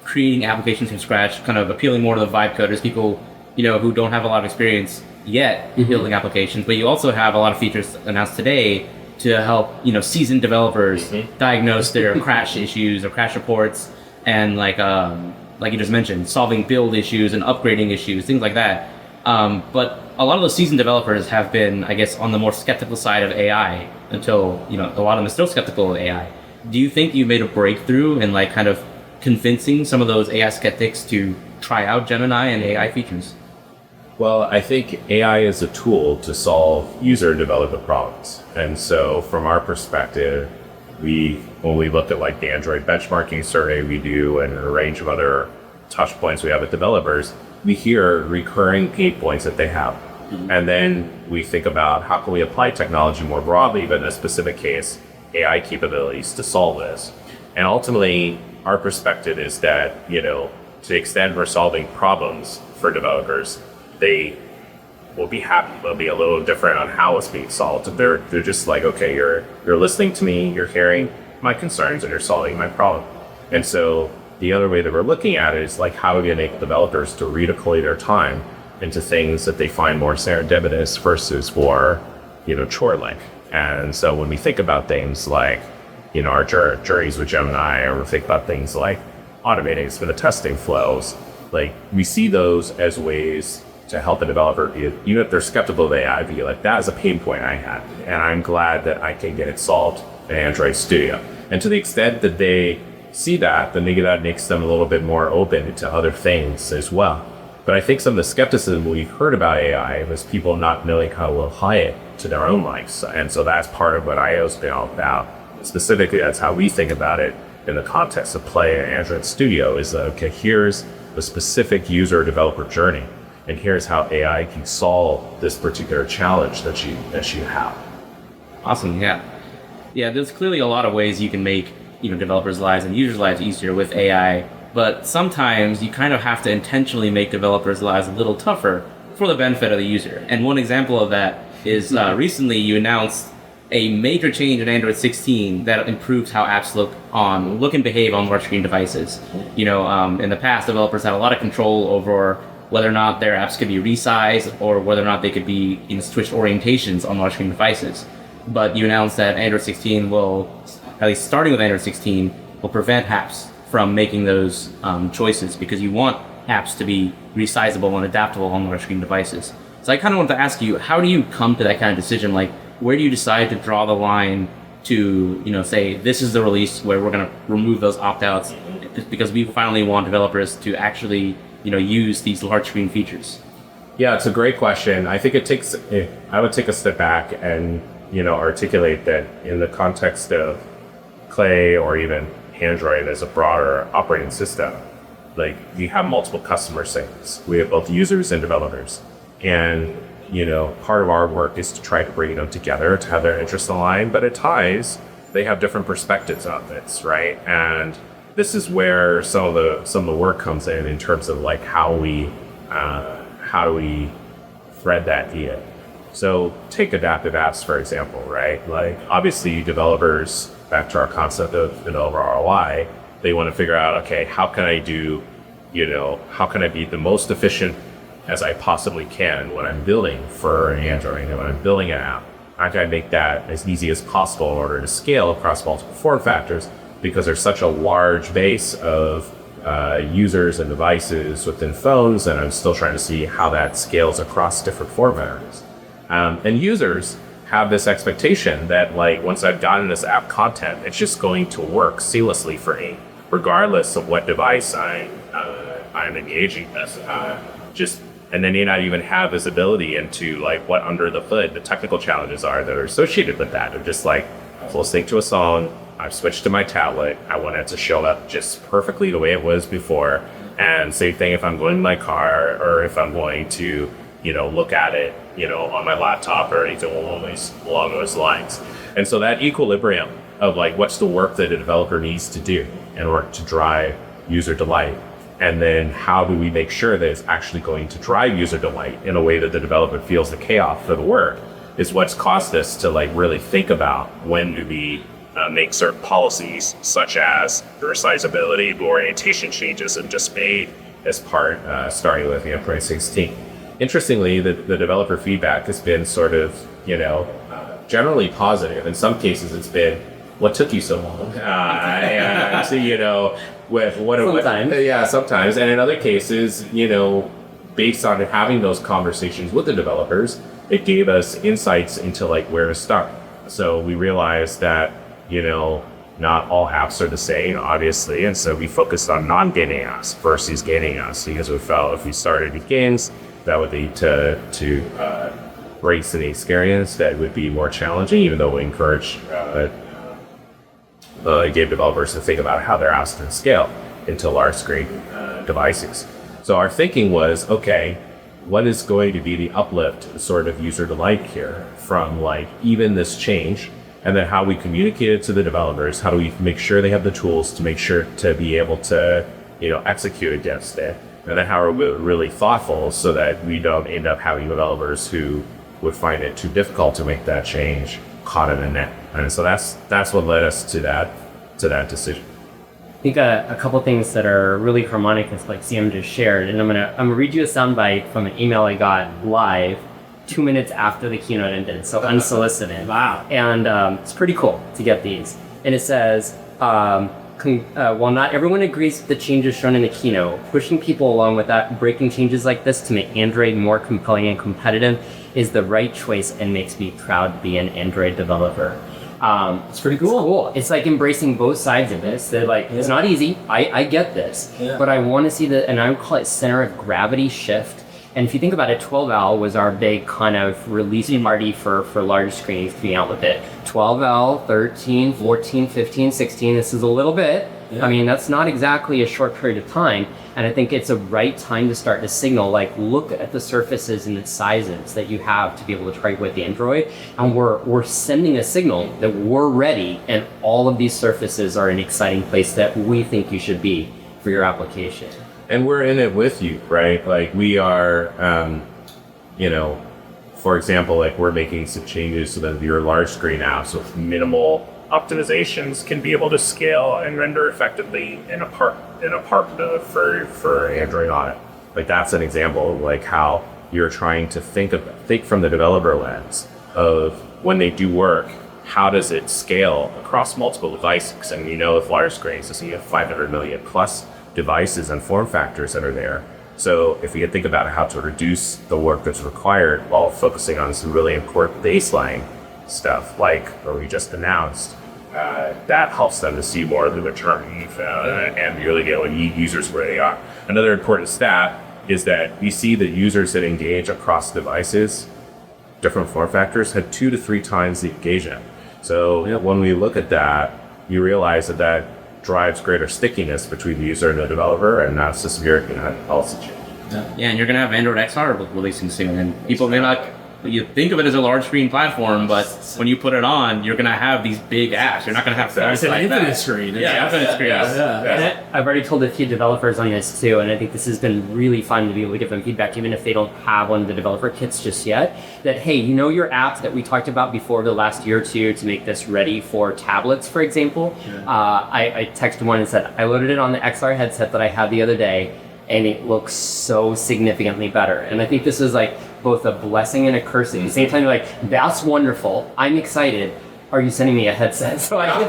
creating applications from scratch, kind of appealing more to the vibe coders, people, who don't have a lot of experience yet building applications, but you also have a lot of features announced today to help seasoned developers diagnose their crash issues or crash reports, and like you just mentioned, solving build issues and upgrading issues, things like that. But a lot of those seasoned developers have been, I guess, on the more skeptical side of AI until a lot of them are still skeptical of AI. Do you think you made a breakthrough in kind of convincing some of those AI skeptics to try out Gemini and AI features? Well, I think AI is a tool to solve user and developer problems. And so from our perspective, when we looked at the Android benchmarking survey we do and a range of other touch points we have with developers, we hear recurring pain points that they have. And then we think about how can we apply technology more broadly, but in a specific case, AI capabilities to solve this. And ultimately, our perspective is that, to the extent we're solving problems for developers, they will be happy. They'll be a little different on how it's being solved. They're just okay, you're listening to me, you're hearing my concerns, and you're solving my problem. And so the other way that we're looking at it is how are we going to make developers to redeploy their time into things that they find more serendipitous versus for, chore-like. And so when we think about things our journeys with Gemini, or we think about things like automating some of the testing flows, we see those as ways to help a developer, even if they're skeptical of AI, be that is a pain point I had, and I'm glad that I can get it solved in Android Studio. And to the extent that they see that, then maybe that makes them a little bit more open to other things as well. But I think some of the skepticism we've heard about AI was people not knowing how to apply it to their own lives. And so that's part of what IO's been all about. Specifically, that's how we think about it in the context of play in Android Studio, is okay, here's a specific user developer journey, and here's how AI can solve this particular challenge that you have. Awesome, yeah. Yeah, there's clearly a lot of ways you can make developers' lives and users' lives easier with AI, but sometimes you kind of have to intentionally make developers' lives a little tougher for the benefit of the user. And one example of that is recently you announced a major change in Android 16 that improves how apps look and behave on large screen devices. In the past, developers had a lot of control over whether or not their apps could be resized or whether or not they could be switched orientations on large screen devices. But you announced that Android 16 will, at least starting with Android 16, will prevent apps from making those choices, because you want apps to be resizable and adaptable on large screen devices. So I kind of wanted to ask you, how do you come to that kind of decision? Like, where do you decide to draw the line to, say this is the release where we're going to remove those opt-outs because we finally want developers to actually, use these large screen features? Yeah, it's a great question. I think I would take a step back and, articulate that in the context of Clay or even Android as a broader operating system, like we have multiple customer segments. We have both users and developers. And, part of our work is to try to bring them together to have their interests aligned, but at times they have different perspectives on this, right? And this is where some of the work comes in terms of like how do we thread that in. So take adaptive apps, for example, right? Like obviously developers, back to our concept of developer ROI, they want to figure out, okay, how can I be the most efficient as I possibly can when I'm building for Android and when I'm building an app? How can I make that as easy as possible in order to scale across multiple form factors? Because there's such a large base of users and devices within phones, and I'm still trying to see how that scales across different form factors. And users have this expectation that like once I've gotten this app content, it's just going to work seamlessly for me, regardless of what device I'm engaging with. And they may not even have visibility into like what under the hood the technical challenges are that are associated with that. They're just like, full sync to a song, I've switched to my tablet, I want it to show up just perfectly the way it was before. And same thing if I'm going in my car or if I'm going to, look at it, on my laptop or anything along those lines. And so that equilibrium of like, what's the work that a developer needs to do in order to drive user delight? And then how do we make sure that it's actually going to drive user delight in a way that the developer feels the payoff for the work is what's caused us to like really think about when do we make certain policies such as the resizability, orientation changes have just made as part starting with Android 16. Interestingly, the developer feedback has been sort of, generally positive. In some cases, it's been, what took you so long? With what sometimes. Sometimes. And in other cases, based on having those conversations with the developers, it gave us insights into like where to start. So we realized that, not all apps are the same, obviously. And so we focused on non-gaming apps versus gaming apps because we felt if we started with games, that would lead to race and experience that would be more challenging, even though we encourage game developers to think about how their apps can scale into large screen devices. So our thinking was, okay, what is going to be the uplift sort of user delight here from like even this change, and then how we communicate it to the developers, how do we make sure they have the tools to make sure to be able to execute against it, and then how are we really thoughtful so that we don't end up having developers who would find it too difficult to make that change caught in a net. And so that's what led us to that decision. I think a couple things that are really harmonic is like CM just shared, and I'm gonna read you a soundbite from an email I got live 2 minutes after the keynote ended, so unsolicited. Wow. And it's pretty cool to get these. And it says, while not everyone agrees with the changes shown in the keynote, pushing people along with that, breaking changes like this to make Android more compelling and competitive is the right choice and makes me proud to be an Android developer. It's pretty cool. It's cool. It's like embracing both sides of this. They're like, it's not easy. I get this. Yeah. But I want to see and I would call it center of gravity shift. And if you think about it, 12L was our big kind of release party for large screens coming out with it. 12L, 13, 14, 15, 16. This is a little bit. Yeah. I mean, that's not exactly a short period of time. And I think it's a right time to start to signal, like, look at the surfaces and the sizes that you have to be able to try with the Android. And we're sending a signal that we're ready and all of these surfaces are an exciting place that we think you should be for your application. And we're in it with you, right? Like we are, for example, like we're making some changes so that your large screen apps with minimal optimizations can be able to scale and render effectively in a part for Android on it. Like that's an example of like how you're trying to think from the developer lens of when they do work, how does it scale across multiple devices? And with large screens, so you have 500 million plus devices and form factors that are there. So if we could think about how to reduce the work that's required while focusing on some really important baseline stuff, like what we just announced, that helps them to see more of the return and really get users where they are. Another important stat is that we see that users that engage across devices, different form factors, had 2 to 3 times the engagement. So when we look at that, you realize that drives greater stickiness between the user and the developer, and that's just your policy change. Yeah, and you're going to have Android XR releasing soon, and people may not, you think of it as a large screen platform, but when you put it on, you're going to have these big apps. You're not going to have It's an infinite screen. Yeah, infinite screen. And I've already told a few developers on this too, and I think this has been really fun to be able to give them feedback, even if they don't have one of the developer kits just yet, that, hey, you know your app that we talked about before the last year or two to make this ready for tablets, for example? I texted one and said, I loaded it on the XR headset that I had the other day, and it looks so significantly better. And I think this is like both a blessing and a curse. At the same time, you're like, that's wonderful. I'm excited. Are you sending me a headset? So I can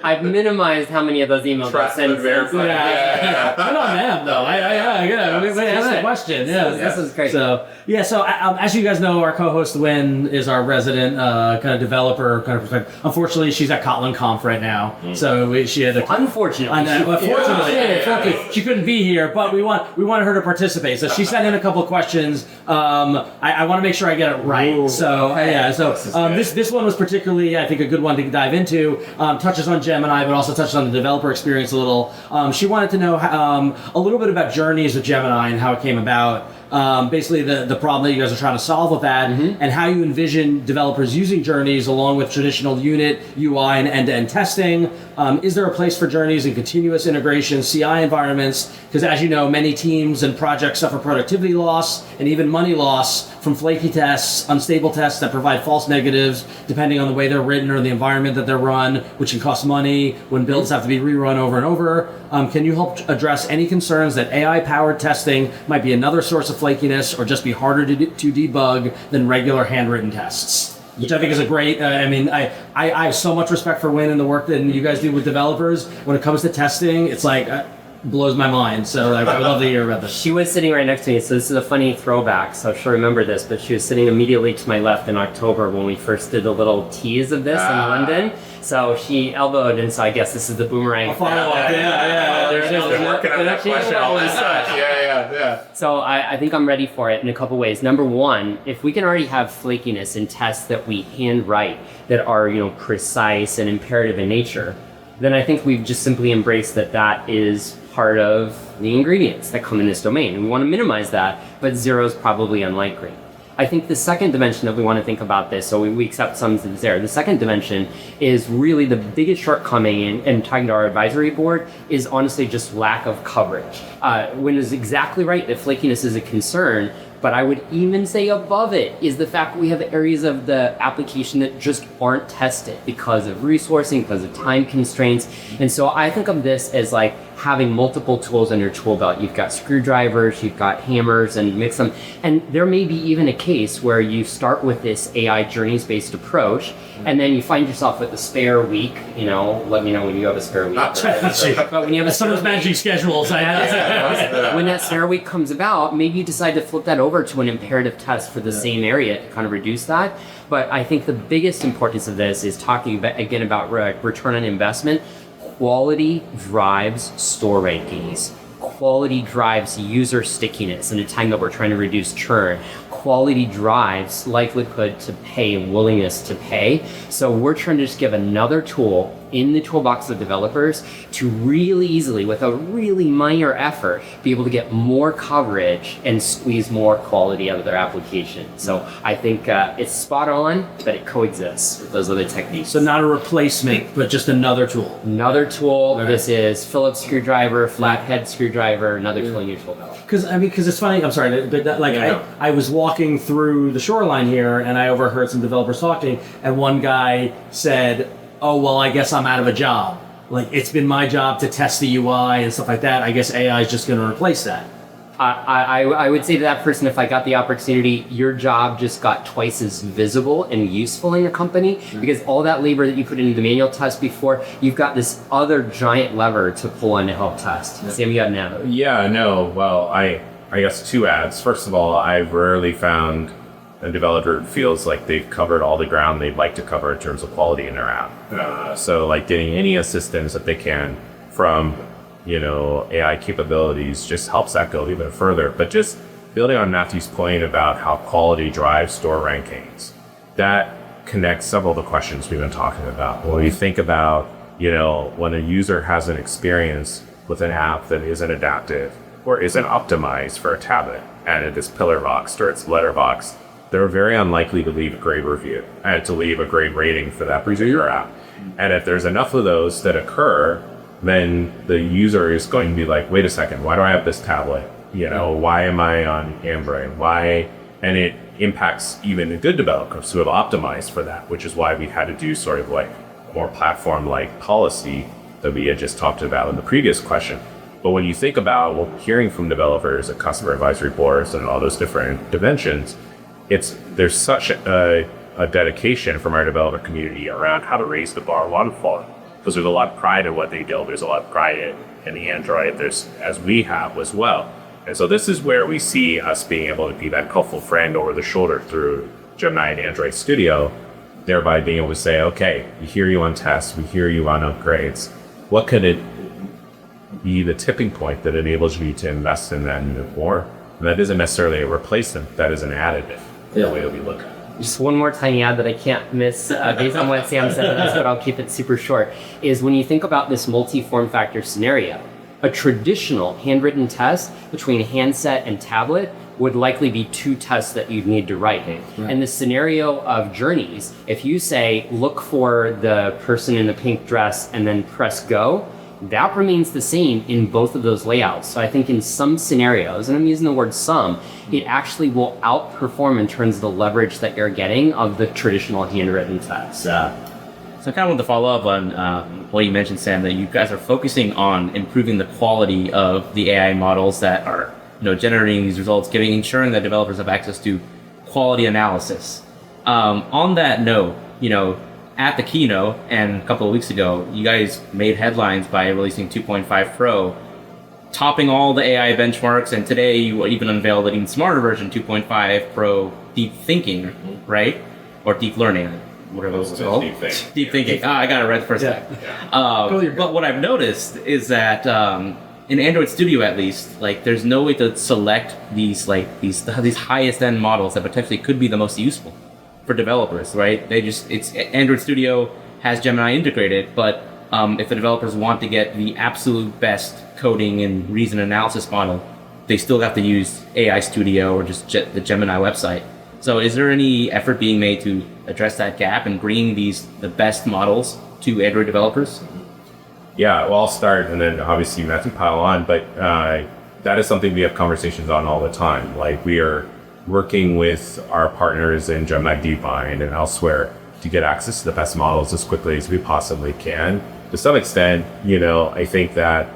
I've minimized how many of those emails I send. Good on them, though. That's the question. Yeah, this is great. So as you guys know, our co-host Wynn is our resident kind of developer kind of perspective. Unfortunately, she's at Kotlin Conf right now, so she had a. Unfortunately, she couldn't be here, but we wanted her to participate. So she sent in a couple of questions. I want to make sure I get it right. Ooh, so this one was particularly, I think, a good one to dive into. Touches on Gemini, but also touches on the developer experience a little. She wanted to know a little bit about journeys with Gemini and how it came about. Basically, the problem that you guys are trying to solve with that, and how you envision developers using journeys along with traditional unit, UI, and end-to-end testing. Is there a place for journeys in continuous integration, CI environments? Because as you know, many teams and projects suffer productivity loss and even money loss from flaky tests, unstable tests that provide false negatives, depending on the way they're written or the environment that they're run, which can cost money when builds have to be rerun over and over. Can you help address any concerns that AI-powered testing might be another source of flakiness or just be harder to debug than regular handwritten tests? Which I think is a great, I have so much respect for Wynn and the work that you guys do with developers. When it comes to testing, it's like, blows my mind. So I would love to hear about this. She was sitting right next to me, so this is a funny throwback, so she'll remember this, but she was sitting immediately to my left in October when we first did the little tease of this in London. So she elbowed, and so I guess this is the boomerang. Yeah. There it is. They're working on that question all this time. Yeah. So I think I'm ready for it in a couple ways. Number one, if we can already have flakiness in tests that we handwrite that are, precise and imperative in nature, then I think we've just simply embraced that is part of the ingredients that come in this domain. And we want to minimize that, but zero is probably unlikely. I think the second dimension that we want to think about this, so we accept some is there. The second dimension is really the biggest shortcoming in talking to our advisory board is honestly just lack of coverage. Wynn is exactly right that flakiness is a concern, but I would even say above it is the fact that we have areas of the application that just aren't tested because of resourcing, because of time constraints. And so I think of this as like having multiple tools in your tool belt. You've got screwdrivers, you've got hammers, and mix them. And there may be even a case where you start with this AI journeys-based approach, and then you find yourself with a spare week. Let me know when you have a spare week. But when you have someone's managing schedules, when that spare week comes about, maybe you decide to flip that over to an imperative test for the same area to kind of reduce that. But I think the biggest importance of this is talking about return on investment. Quality drives store rankings. Quality drives user stickiness in a time that we're trying to reduce churn. Quality drives likelihood to pay and willingness to pay. So we're trying to just give another tool in the toolbox of developers to really easily, with a really minor effort, be able to get more coverage and squeeze more quality out of their application. So I think it's spot on, but it coexists with those other techniques. So not a replacement, but just another tool. Another tool. Okay. This is Phillips screwdriver, flathead screwdriver, another tool in your tool belt. Because it's funny. I'm sorry, but I was walking through the Shoreline here, and I overheard some developers talking, and one guy said, "Oh, well, I guess I'm out of a job. Like, it's been my job to test the UI and stuff like that. I guess AI is just going to replace that." I would say to that person, if I got the opportunity, your job just got twice as visible and useful in your company, because all that labor that you put into the manual test before, you've got this other giant lever to pull on to help test. Sam, you got an ad? Yeah, no. Well, I guess two ads. First of all, I've rarely found a developer feels like they've covered all the ground they'd like to cover in terms of quality in their app. So like getting any assistance that they can from AI capabilities just helps that go even further. But just building on Matthew's point about how quality drives store rankings, that connects several of the questions we've been talking about. When you think about, when a user has an experience with an app that isn't adaptive or isn't optimized for a tablet, and it is pillar boxed or it's letterboxed, they're very unlikely to leave a great review and to leave a great rating for that particular app. And if there's enough of those that occur, then the user is going to be like, wait a second, why do I have this tablet? Why am I on Android? Why? And it impacts even the good developers who have optimized for that, which is why we had to do sort of like more platform-like policy that we had just talked about in the previous question. But when you think about what we're hearing from developers at customer advisory boards and all those different dimensions, there's such a dedication from our developer community around how to raise the bar one fall. Because there's a lot of pride in what they do. There's a lot of pride in the Android, as we have as well. And so this is where we see us being able to be that helpful friend over the shoulder through Gemini and Android Studio, thereby being able to say, okay, we hear you on tests, we hear you on upgrades. What could it be the tipping point that enables you to invest in that even more? And that isn't necessarily a replacement, that is an additive, the way that we look at it. Just one more tiny ad that I can't miss based on what Sam said, but I'll keep it super short, is when you think about this multi-form factor scenario, a traditional handwritten test between handset and tablet would likely be 2 tests that you'd need to write. Right. And the scenario of journeys, if you say, look for the person in the pink dress and then press go, that remains the same in both of those layouts. So I think in some scenarios, and I'm using the word some, it actually will outperform in terms of the leverage that you're getting of the traditional handwritten text. So I kind of want to follow up on what you mentioned, Sam, that you guys are focusing on improving the quality of the AI models that are generating these results, ensuring that developers have access to quality analysis. On that note, at the Keynote and a couple of weeks ago, you guys made headlines by releasing 2.5 Pro, topping all the AI benchmarks, and today you even unveiled an even smarter version, 2.5 Pro Deep Thinking, right? Or Deep Learning, whatever those are called. Deep Thinking. I got it right the first time. But what I've noticed is that in Android Studio, at least, like there's no way to select these highest end models that potentially could be the most useful for developers, right? It's Android Studio has Gemini integrated, but if the developers want to get the absolute best coding and reason analysis model, they still have to use AI Studio or just the Gemini website. So is there any effort being made to address that gap and bring the best models to Android developers? Yeah, well, I'll start, and then obviously Matthew pile on, but that is something we have conversations on all the time. Like, we are working with our partners in Gemini DeepMind and elsewhere to get access to the best models as quickly as we possibly can. To some extent, I think that,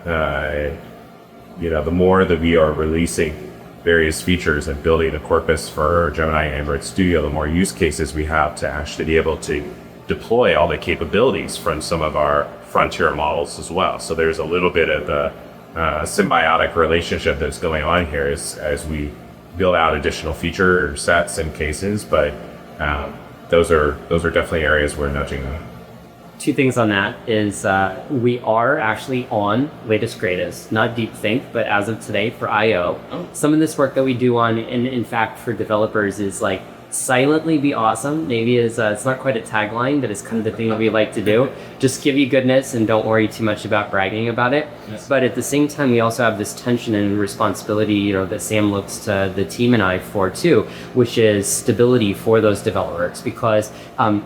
the more that we are releasing various features and building a corpus for Gemini and Android Studio, the more use cases we have to actually be able to deploy all the capabilities from some of our frontier models as well. So there's a little bit of a symbiotic relationship that's going on here as we build out additional feature sets and cases, but those are definitely areas we're nudging on. 2 things on that is we are actually on latest greatest, not deep think, but as of today for I/O. Some of this work that we do on, in fact, for developers is like silently be awesome. Maybe it's not quite a tagline, but it's kind of the thing that we like to do. Just give you goodness and don't worry too much about bragging about it. Yes. But at the same time, we also have this tension and responsibility, that Sam looks to the team and I for too, which is stability for those developers, because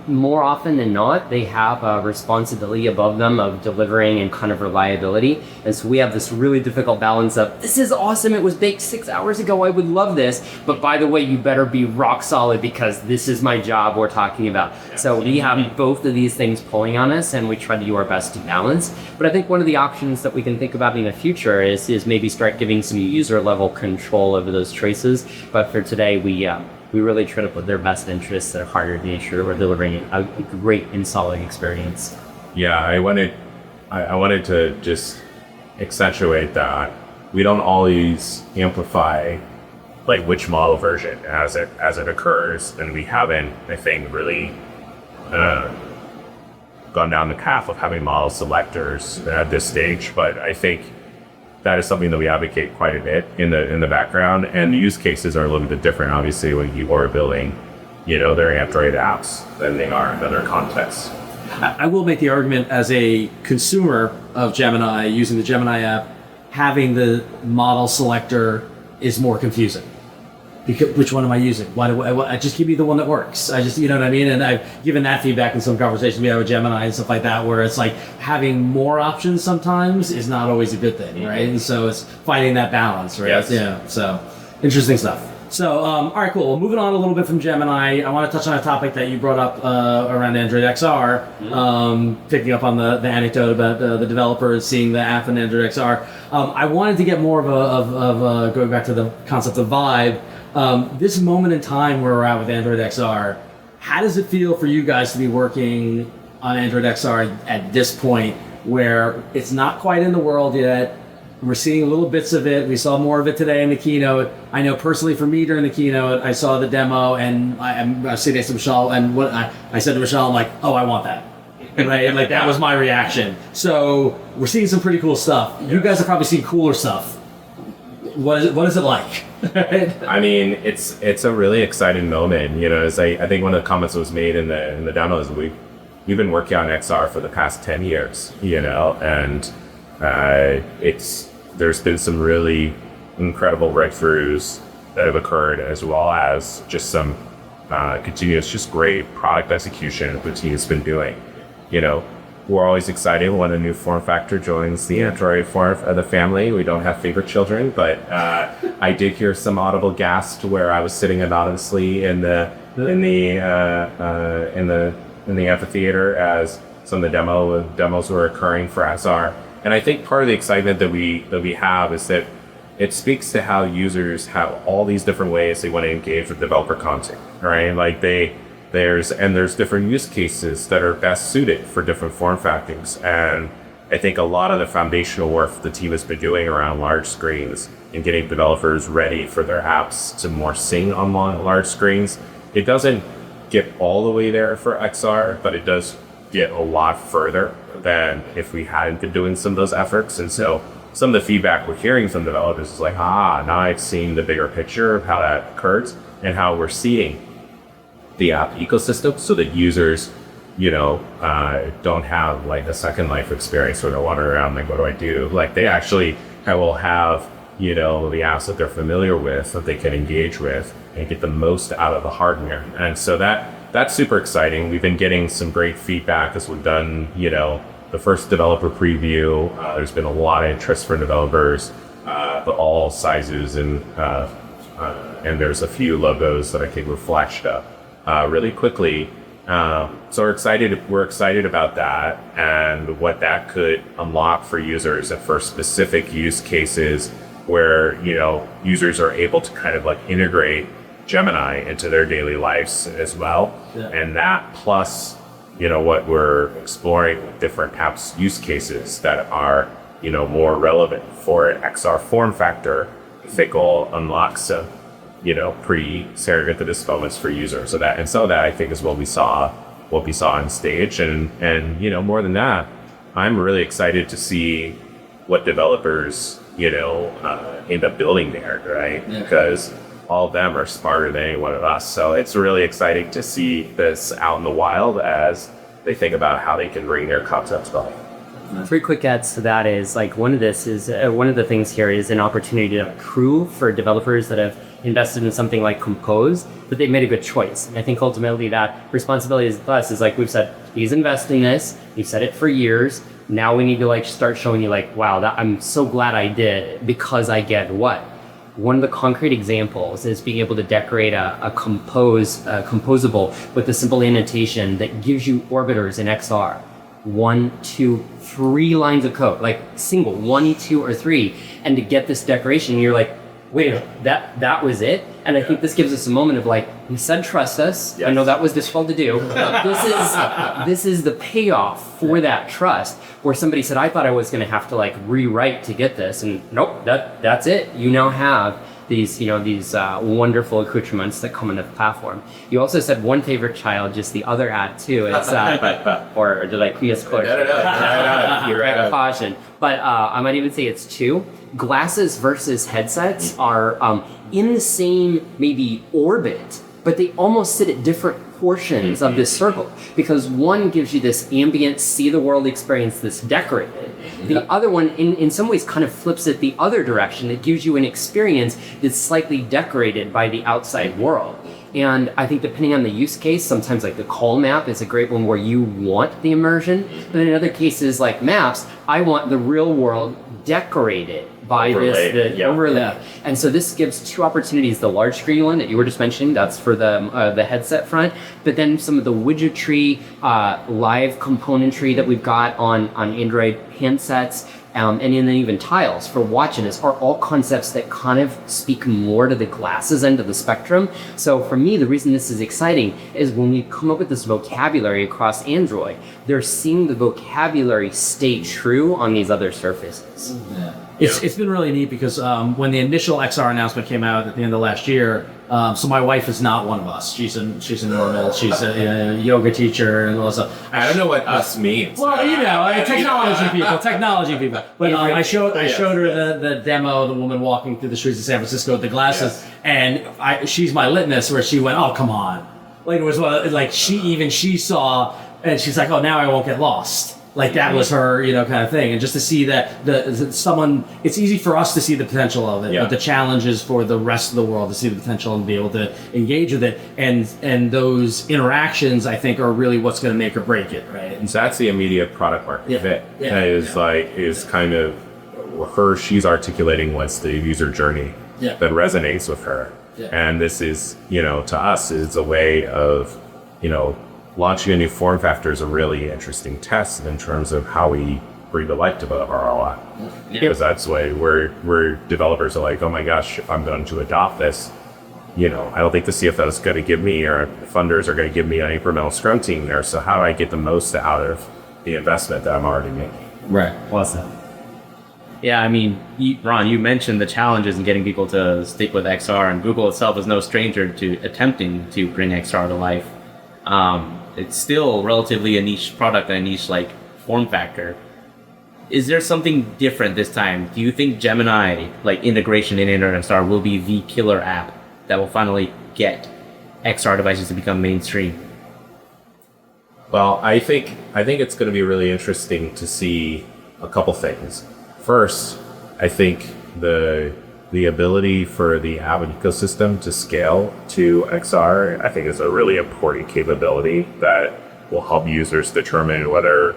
more often than not, they have a responsibility above them of delivering and kind of reliability. And so we have this really difficult balance of, this is awesome, it was baked 6 hours ago, I would love this, but by the way, you better be rock solid it because this is my job we're talking about. So we have both of these things pulling on us, and we try to do our best to balance. But I think one of the options that we can think about in the future is maybe start giving some user level control over those choices. But for today, we really try to put their best interests at heart to make sure we're delivering a great and solid experience. Yeah, I wanted to just accentuate that we don't always amplify like which model version as it occurs, and we haven't, I think, really gone down the path of having model selectors at this stage. But I think that is something that we advocate quite a bit in the background, and the use cases are a little bit different, obviously, when you are building, their Android apps than they are in other contexts. I will make the argument as a consumer of Gemini, using the Gemini app, having the model selector is more confusing. Because which one am I using? Why do I just give me the one that works? I just, you know what I mean? And I've given that feedback in some conversations we have with Gemini and stuff like that, where it's like having more options sometimes is not always a good thing, right? And so it's finding that balance, right? Yes. Yeah. So interesting stuff. So, all right, cool. Well, moving on a little bit from Gemini, I want to touch on a topic that you brought up around Android XR, picking up on the anecdote about the developers seeing the app in Android XR. I wanted to get more of going back to the concept of vibe. This moment in time where we're at with Android XR, how does it feel for you guys to be working on Android XR at this point where it's not quite in the world yet? We're seeing little bits of it. We saw more of it today in the keynote. I know personally for me during the keynote, I saw the demo and I was sitting next to Mishaal, and what I said to Mishaal, I'm like, oh, I want that. Right? And like that was my reaction. So we're seeing some pretty cool stuff. You guys have probably seen cooler stuff. What is it like? I mean, it's a really exciting moment. As I think one of the comments that was made in the demo is we've been working on XR for the past 10 years, and there's been some really incredible breakthroughs that have occurred, as well as just some continuous, just great product execution the team's been doing. We're always excited when a new form factor joins the Android form of the family. We don't have favorite children, but I did hear some audible gasp where I was sitting anonymously in the amphitheater as some of the demos were occurring for XR. And I think part of the excitement that we have is that it speaks to how users have all these different ways they want to engage with developer content, right? Like there's different use cases that are best suited for different form factors. And I think a lot of the foundational work the team has been doing around large screens and getting developers ready for their apps to more sing on large screens, it doesn't get all the way there for XR, but it does get a lot further than if we hadn't been doing some of those efforts. And so some of the feedback we're hearing from developers is like, now I've seen the bigger picture of how that occurs and how we're seeing the app ecosystem so that users, don't have like a second life experience where they're wandering around like, what do I do? Like they actually will have, the apps that they're familiar with that they can engage with and get the most out of the hardware. And so that's super exciting. We've been getting some great feedback as we've done, the first developer preview. There's been a lot of interest from developers, but all sizes, and there's a few logos that I think were flashed up really quickly. So we're excited about that and what that could unlock for users and for specific use cases where, users are able to kind of like integrate Gemini into their daily lives as well. Yeah. And that plus, what we're exploring with different apps use cases that are, more relevant for an XR form factor, I think will unlock some, pretty serendipitous moments for users. So that I think is what we saw on stage. And more than that, I'm really excited to see what developers, end up building there, right? Yeah. Because all of them are smarter than any one of us. So it's really exciting to see this out in the wild as they think about how they can bring their concepts to life. 3 quick adds to that is like one of the things here is an opportunity to prove for developers that have invested in something like Compose that they made a good choice. And I think ultimately that responsibility is us is like we've said, he's investing in this, we've said it for years. Now we need to like start showing you like, wow, I'm so glad I did because I get what. one of the concrete examples is being able to decorate a composable with a simple annotation that gives you orbiters in XR. 1, 2, 3 lines of code, like single 1, 2, or 3. And to get this decoration, you're like, wait, that was it? And I think this gives us a moment of like, we said trust us. Yes. I know that was difficult to do. This is the payoff for that trust, where somebody said, I thought I was going to have to like rewrite to get this, and nope, that's it. You now have these wonderful accoutrements that come into the platform. You also said one favorite child, just the other ad too. It's or did I yes, caution? No. You're right. Caution. But I might even say it's 2. Glasses versus headsets are in the same maybe orbit, but they almost sit at different portions of this circle, because one gives you this ambient, see the world experience that's decorated. The other one, in some ways, kind of flips it the other direction. It gives you an experience that's slightly decorated by the outside world. And I think depending on the use case, sometimes like the call map is a great one where you want the immersion. But in other cases like maps, I want the real world decorated by overlay. Overlay. And so this gives 2 opportunities. The large screen one that you were just mentioning, that's for the headset front. But then some of the widgetry, live componentry that we've got on Android handsets, and then even tiles for watches are all concepts that kind of speak more to the glasses end of the spectrum. So for me, the reason this is exciting is when we come up with this vocabulary across Android, they're seeing the vocabulary stay true on these other surfaces. Yeah. It's been really neat because when the initial XR announcement came out at the end of last year, so my wife is not one of us. She's a normal. She's a yoga teacher and all that stuff. I don't know what us means. Well, technology people. But I showed her the demo of the woman walking through the streets of San Francisco with the glasses, and she's my litmus where she went, oh come on, like it was like she saw, and she's like, oh now I won't get lost. Like that was her, kind of thing. And just to see that it's easy for us to see the potential of it, but the challenge is for the rest of the world to see the potential and be able to engage with it. And those interactions, I think, are really what's going to make or break it, right? And so that's the immediate product market fit. Is kind of she's articulating what's the user journey that resonates with her. Yeah. And this is, to us, is a way of, launching a new form factor is a really interesting test in terms of how we breathe the life to both our ROI. Because that's the way where developers are like, oh my gosh, if I'm going to adopt this, I don't think the CFO is going to give me, or funders are going to give me an incremental scrum team there. So how do I get the most out of the investment that I'm already making? Right. Well said. Yeah, I mean, Ron, you mentioned the challenges in getting people to stick with XR, and Google itself is no stranger to attempting to bring XR to life. It's still relatively a niche product and a niche form factor. Is there something different this time? Do you think Gemini integration in Internet XR will be the killer app that will finally get XR devices to become mainstream? Well, I think it's going to be really interesting to see a couple things. First, I think the ability for the app ecosystem to scale to XR, I think, is a really important capability that will help users determine whether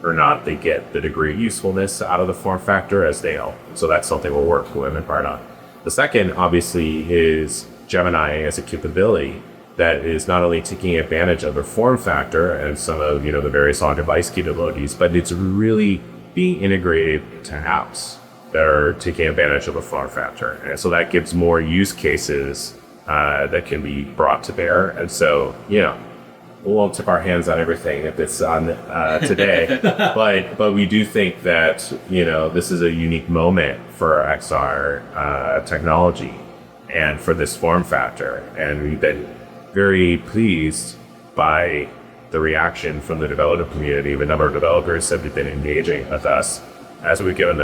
or not they get the degree of usefulness out of the form factor as they know. So that's something we'll work with and hard on. The second, obviously, is Gemini as a capability that is not only taking advantage of the form factor and some of the various on-device capabilities, but it's really being integrated to apps that are taking advantage of a form factor. And so that gives more use cases that can be brought to bear. And so, we won't tip our hands on everything if it's on today, but we do think that, this is a unique moment for XR technology and for this form factor. And we've been very pleased by the reaction from the developer community. The number of developers have been engaging with us as we've given the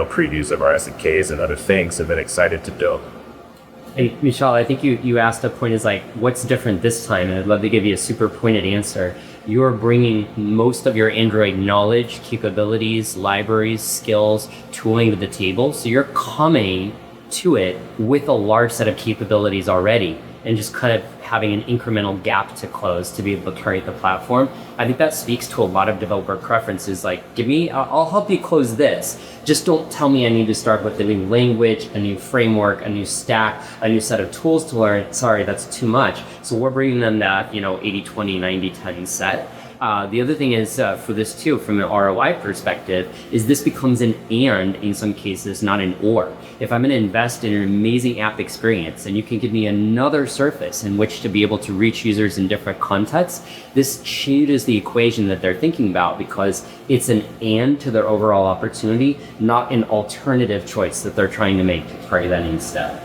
previews of our SDKs and other things, have been excited to do. Hey, Mishaal, I think you asked a point is what's different this time? And I'd love to give you a super pointed answer. You're bringing most of your Android knowledge, capabilities, libraries, skills, tooling to the table. So you're coming to it with a large set of capabilities already and just kind of having an incremental gap to close to be able to create the platform. I think that speaks to a lot of developer preferences. Like, I'll help you close this. Just don't tell me I need to start with a new language, a new framework, a new stack, a new set of tools to learn. Sorry, that's too much. So we're bringing them that, 80-20, 90-10 set. The other thing is for this too, from an ROI perspective, is this becomes an and in some cases, not an or. If I'm going to invest in an amazing app experience and you can give me another surface in which to be able to reach users in different contexts, this changes the equation that they're thinking about because it's an and to their overall opportunity, not an alternative choice that they're trying to make to carry that instead.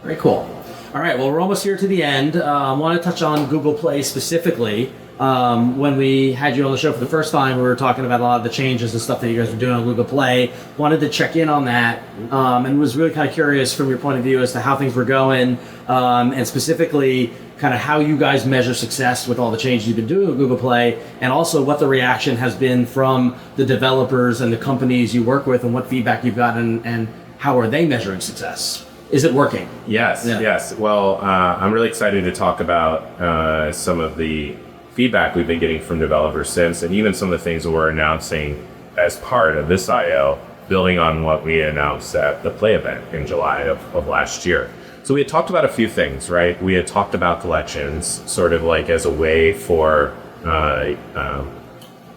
Very cool. All right, well, we're almost here to the end. I want to touch on Google Play specifically. When we had you on the show for the first time, we were talking about a lot of the changes and stuff that you guys were doing on Google Play. Wanted to check in on that and was really kind of curious from your point of view as to how things were going and specifically kind of how you guys measure success with all the changes you've been doing with Google Play and also what the reaction has been from the developers and the companies you work with and what feedback you've gotten and how are they measuring success? Is it working? Yes, yes. Well, I'm really excited to talk about some of the feedback we've been getting from developers since, and even some of the things that we're announcing as part of this I/O, building on what we announced at the Play event in July of last year. So we had talked about a few things, right? We had talked about collections, sort of like as a way for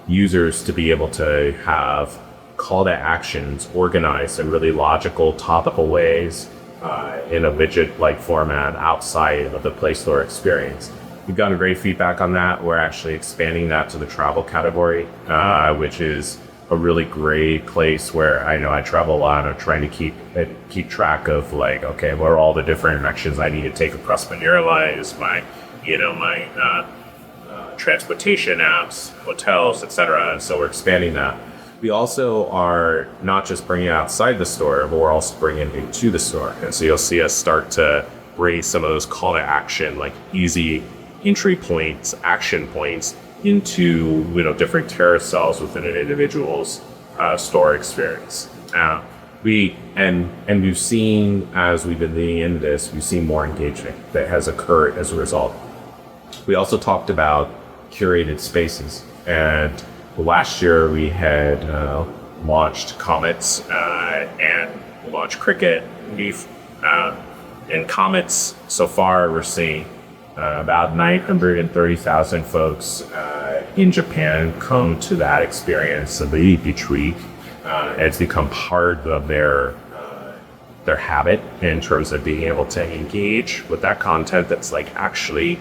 users to be able to have call to actions organized in really logical, topical ways in a widget-like format outside of the Play Store experience. We've gotten great feedback on that. We're actually expanding that to the travel category, which is a really great place where I know I travel a lot. I'm trying to keep track of like, okay, what are all the different directions I need to take across my airlines, my transportation apps, hotels, etc. And so we're expanding that. We also are not just bringing it outside the store, but we're also bringing it into the store. And so you'll see us start to raise some of those call to action, like easy entry points, action points into different carousels within an individual's store experience. We've seen, as we've been leading into this, we've seen more engagement that has occurred as a result. We also talked about curated spaces, and last year we had launched Comets and launched Cricket. In Comets, so far we're seeing about 930,000 folks in Japan come to that experience of the beach week. It's become part of their habit in terms of being able to engage with that content that's like actually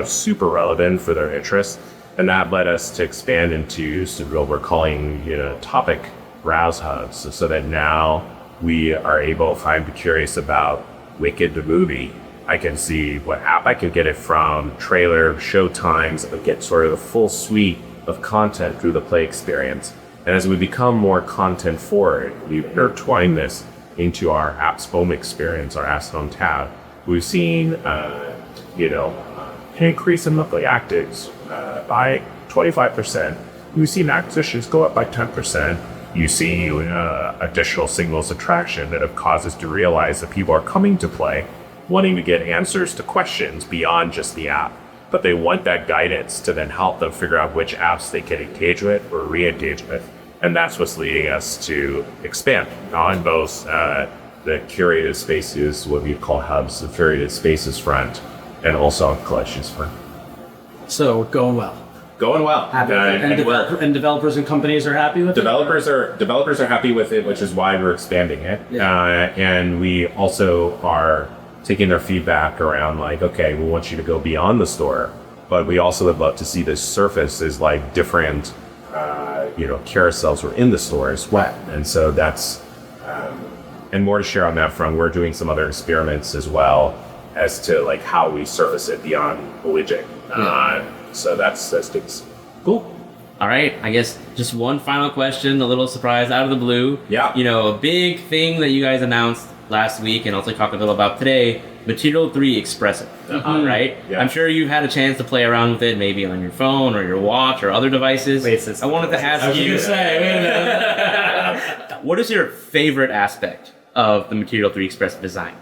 super relevant for their interests. And that led us to expand into what we're calling topic browse hubs, so that now we are able, if I'm curious about Wicked the movie, I can see what app I could get it from, trailer, show times, and get sort of the full suite of content through the Play experience. And as we become more content forward, we intertwine this into our apps home experience, our apps home tab. We've seen, an increase in monthly actives by 25%. We've seen acquisitions go up by 10%. You see additional signals of traction that have caused us to realize that people are coming to Play wanting to get answers to questions beyond just the app, but they want that guidance to then help them figure out which apps they can engage with or re-engage with. And that's what's leading us to expand on both the curated spaces, what we call hubs, the curated spaces front, and also on collections front. So going well. Going well. And developers and companies are happy with developers it? Developers are happy with it, which is why we're expanding it. Yeah. And we also are taking their feedback around like, okay, we want you to go beyond the store, but we also would love to see this surface as like different, carousels were in the store as well. And so that's, and more to share on that front. We're doing some other experiments as well as to like how we surface it beyond the widget. So that's things. Cool. All right. I guess just one final question, a little surprise out of the blue. Yeah. A big thing that you guys announced last week and also talked a little about today, Material 3 Expressive, right? Yeah. I'm sure you've had a chance to play around with it, maybe on your phone or your watch or other devices. I wanted to ask you, what is your favorite aspect of the Material 3 Expressive design?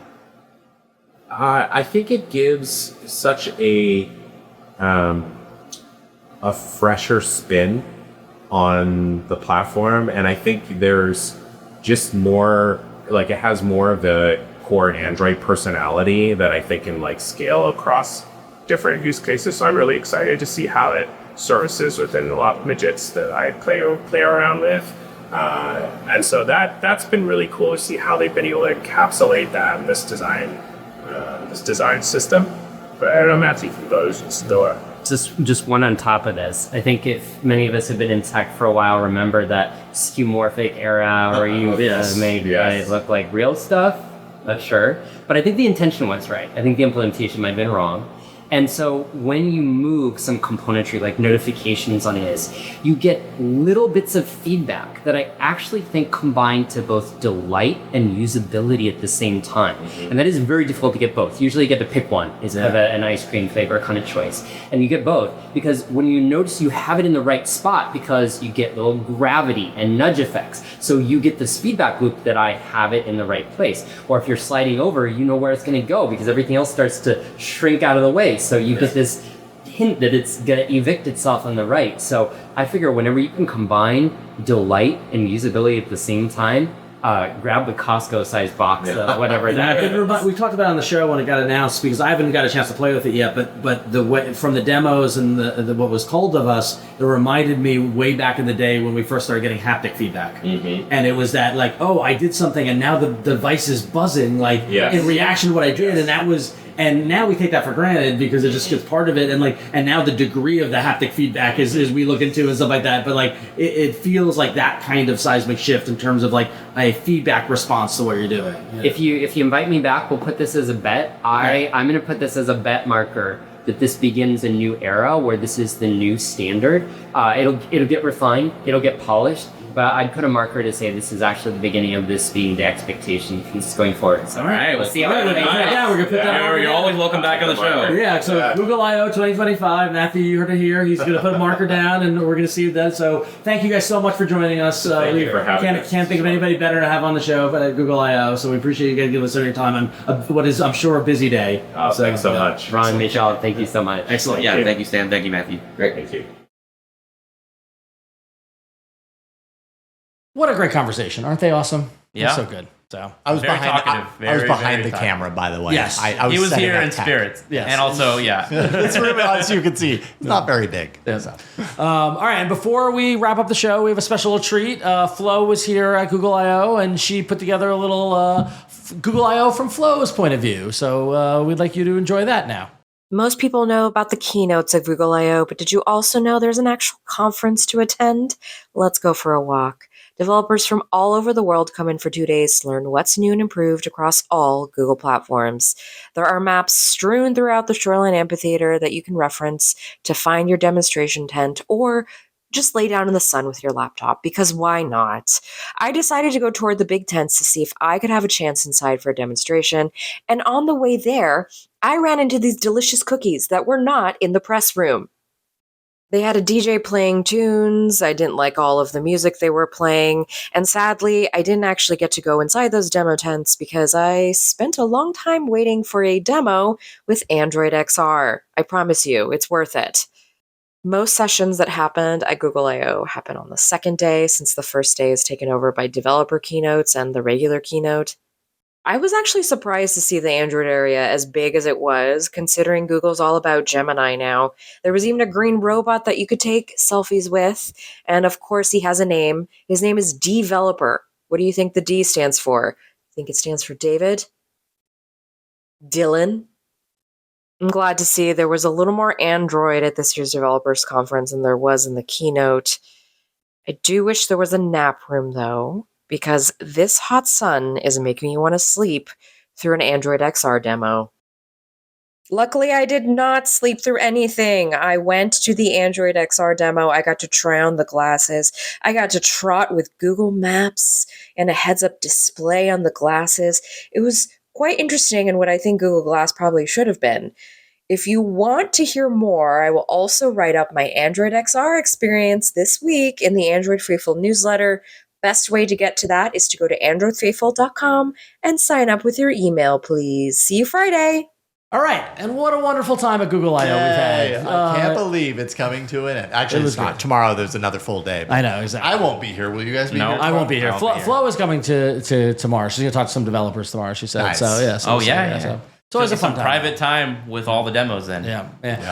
I think it gives such a fresher spin on the platform, and I think there's just more, like, it has more of the core Android personality that I think can like scale across different use cases. So I'm really excited to see how it services within a lot of widgets that I play around with. And so that's been really cool to see how they've been able to encapsulate that in this design system. But I don't know, Matthew, from those store. Just one on top of this. I think if many of us have been in tech for a while, remember that skeuomorphic era where you made it look like real stuff. Not sure. But I think the intention was right. I think the implementation might have been wrong. And so when you move some componentry like notifications on this, you get little bits of feedback that I actually think combine to both delight and usability at the same time. And that is very difficult to get both. Usually you get to pick one, is have an ice cream flavor kind of choice. And you get both because when you notice you have it in the right spot because you get little gravity and nudge effects. So you get this feedback loop that I have it in the right place. Or if you're sliding over, you know where it's going to go because everything else starts to shrink out of the way. So you get this hint that it's going to evict itself on the right. So I figure whenever you can combine delight and usability at the same time, grab the Costco-sized box, whatever that is. We talked about it on the show when it got announced because I haven't got a chance to play with it yet. But the way, from the demos and the what was told of us, it reminded me way back in the day when we first started getting haptic feedback, and it was that like, oh, I did something, and now the device is buzzing like in reaction to what I did, and that was. And now we take that for granted because it just gets part of it, and now the degree of the haptic feedback is we look into and stuff like that. But like it feels like that kind of seismic shift in terms of like a feedback response to what you're doing. Yeah. If you invite me back, we'll put this as a bet. I'm going to put this as a bet marker that this begins a new era where this is the new standard. It'll get refined, it'll get polished. But I'd put a marker to say this is actually the beginning of this being the expectation piece going forward. So, all right, let's see how it goes. Yeah, we're gonna put that. You're always welcome back on the show. Yeah, so Google I/O 2025. Matthew, you heard it here. He's gonna put a marker down, and we're gonna see that. So thank you guys so much for joining us. Thank you for having us. Can't think of anybody better to have on the show but at Google I/O. So we appreciate you guys giving us your time on what is, I'm sure, a busy day. Thanks so much, Ron, Mishaal. Thank you so much. Excellent. Thank you, Stan. Thank you, Matthew. Great, thank you. What a great conversation. Aren't they awesome? Yeah. They're so good. So I was Very behind. talkative. I was Very, behind very the talkative. camera, by the way. Yes. I was He was setting here up in tech. spirit. Yes. And also, It's room, as you can see, it's not very big. So. all right, and before we wrap up the show, we have a special treat. Flo was here at Google I/O, and she put together a little Google I/O from Flo's point of view. So we'd like you to enjoy that now. Most people know about the keynotes of Google I/O, but did you also know there's an actual conference to attend? Let's go for a walk. Developers from all over the world come in for 2 days to learn what's new and improved across all Google platforms. There are maps strewn throughout the Shoreline Amphitheater that you can reference to find your demonstration tent or just lay down in the sun with your laptop, because why not? I decided to go toward the big tents to see if I could have a chance inside for a demonstration, and on the way there, I ran into these delicious cookies that were not in the press room. They had a DJ playing tunes. I didn't like all of the music they were playing. And sadly, I didn't actually get to go inside those demo tents because I spent a long time waiting for a demo with Android XR. I promise you, it's worth it. Most sessions that happened at Google I/O happen on the second day, since the first day is taken over by developer keynotes and the regular keynote. I was actually surprised to see the Android area as big as it was, considering Google's all about Gemini now. There was even a green robot that you could take selfies with, and of course he has a name. His name is Developer. What do you think the D stands for? Think it stands for David? Dylan? I'm glad to see there was a little more Android at this year's developers conference than there was in the keynote. I do wish there was a nap room though, because this hot sun is making me want to sleep through an Android XR demo. Luckily, I did not sleep through anything. I went to the Android XR demo. I got to try on the glasses. I got to trot with Google Maps and a heads-up display on the glasses. It was quite interesting and what I think Google Glass probably should have been. If you want to hear more, I will also write up my Android XR experience this week in the Android Freefall newsletter. Best way to get to that is to go to androidfaithful.com and sign up with your email, please. See you Friday. All right, and what a wonderful time at Google I/O we've Yay. had. I can't believe it's coming to an end. Actually, it's not. Tomorrow there's another full day. I know, exactly. I won't be here. Will you guys be No. here? I won't be here. I'll be here. Flo is coming to tomorrow. She's going to talk to some developers tomorrow, she said. Nice. So, yeah. So, Oh, yeah. So it's always a fun some time. private time with all the demos then. Yeah.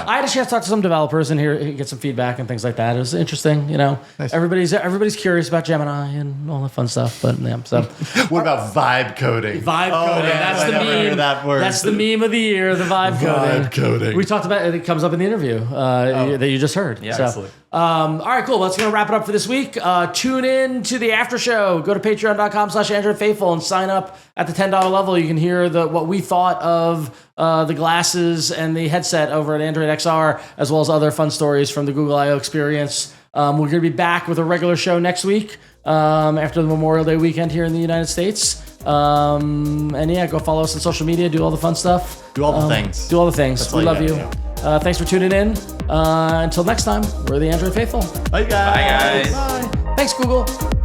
I had a chance to talk to some developers and get some feedback and things like that. It was interesting, Nice. Everybody's curious about Gemini and all that fun stuff. But yeah, so What about vibe coding? vibe coding. man, That's I the never meme. hear that word. That's the meme of the year. The vibe coding. Vibe coding. We talked about it. It comes up in the interview that you just heard. Yeah, So, excellent. all right, cool. Well, that's going to wrap it up for this week. Tune in to the after show. Go to patreon.com/AndroidFaithful and sign up at the $10 level. You can hear what we thought of the glasses and the headset over at Android XR, as well as other fun stories from the Google I/O experience. We're going to be back with a regular show next week after the Memorial Day weekend here in the United States. And yeah, go follow us on social media. Do all the fun stuff. Do all the things. Do all the things. That's We all love you you. gotta Thanks for tuning in. Until next time, we're the Android Faithful. Bye, guys. Bye, guys. Bye. Thanks, Google.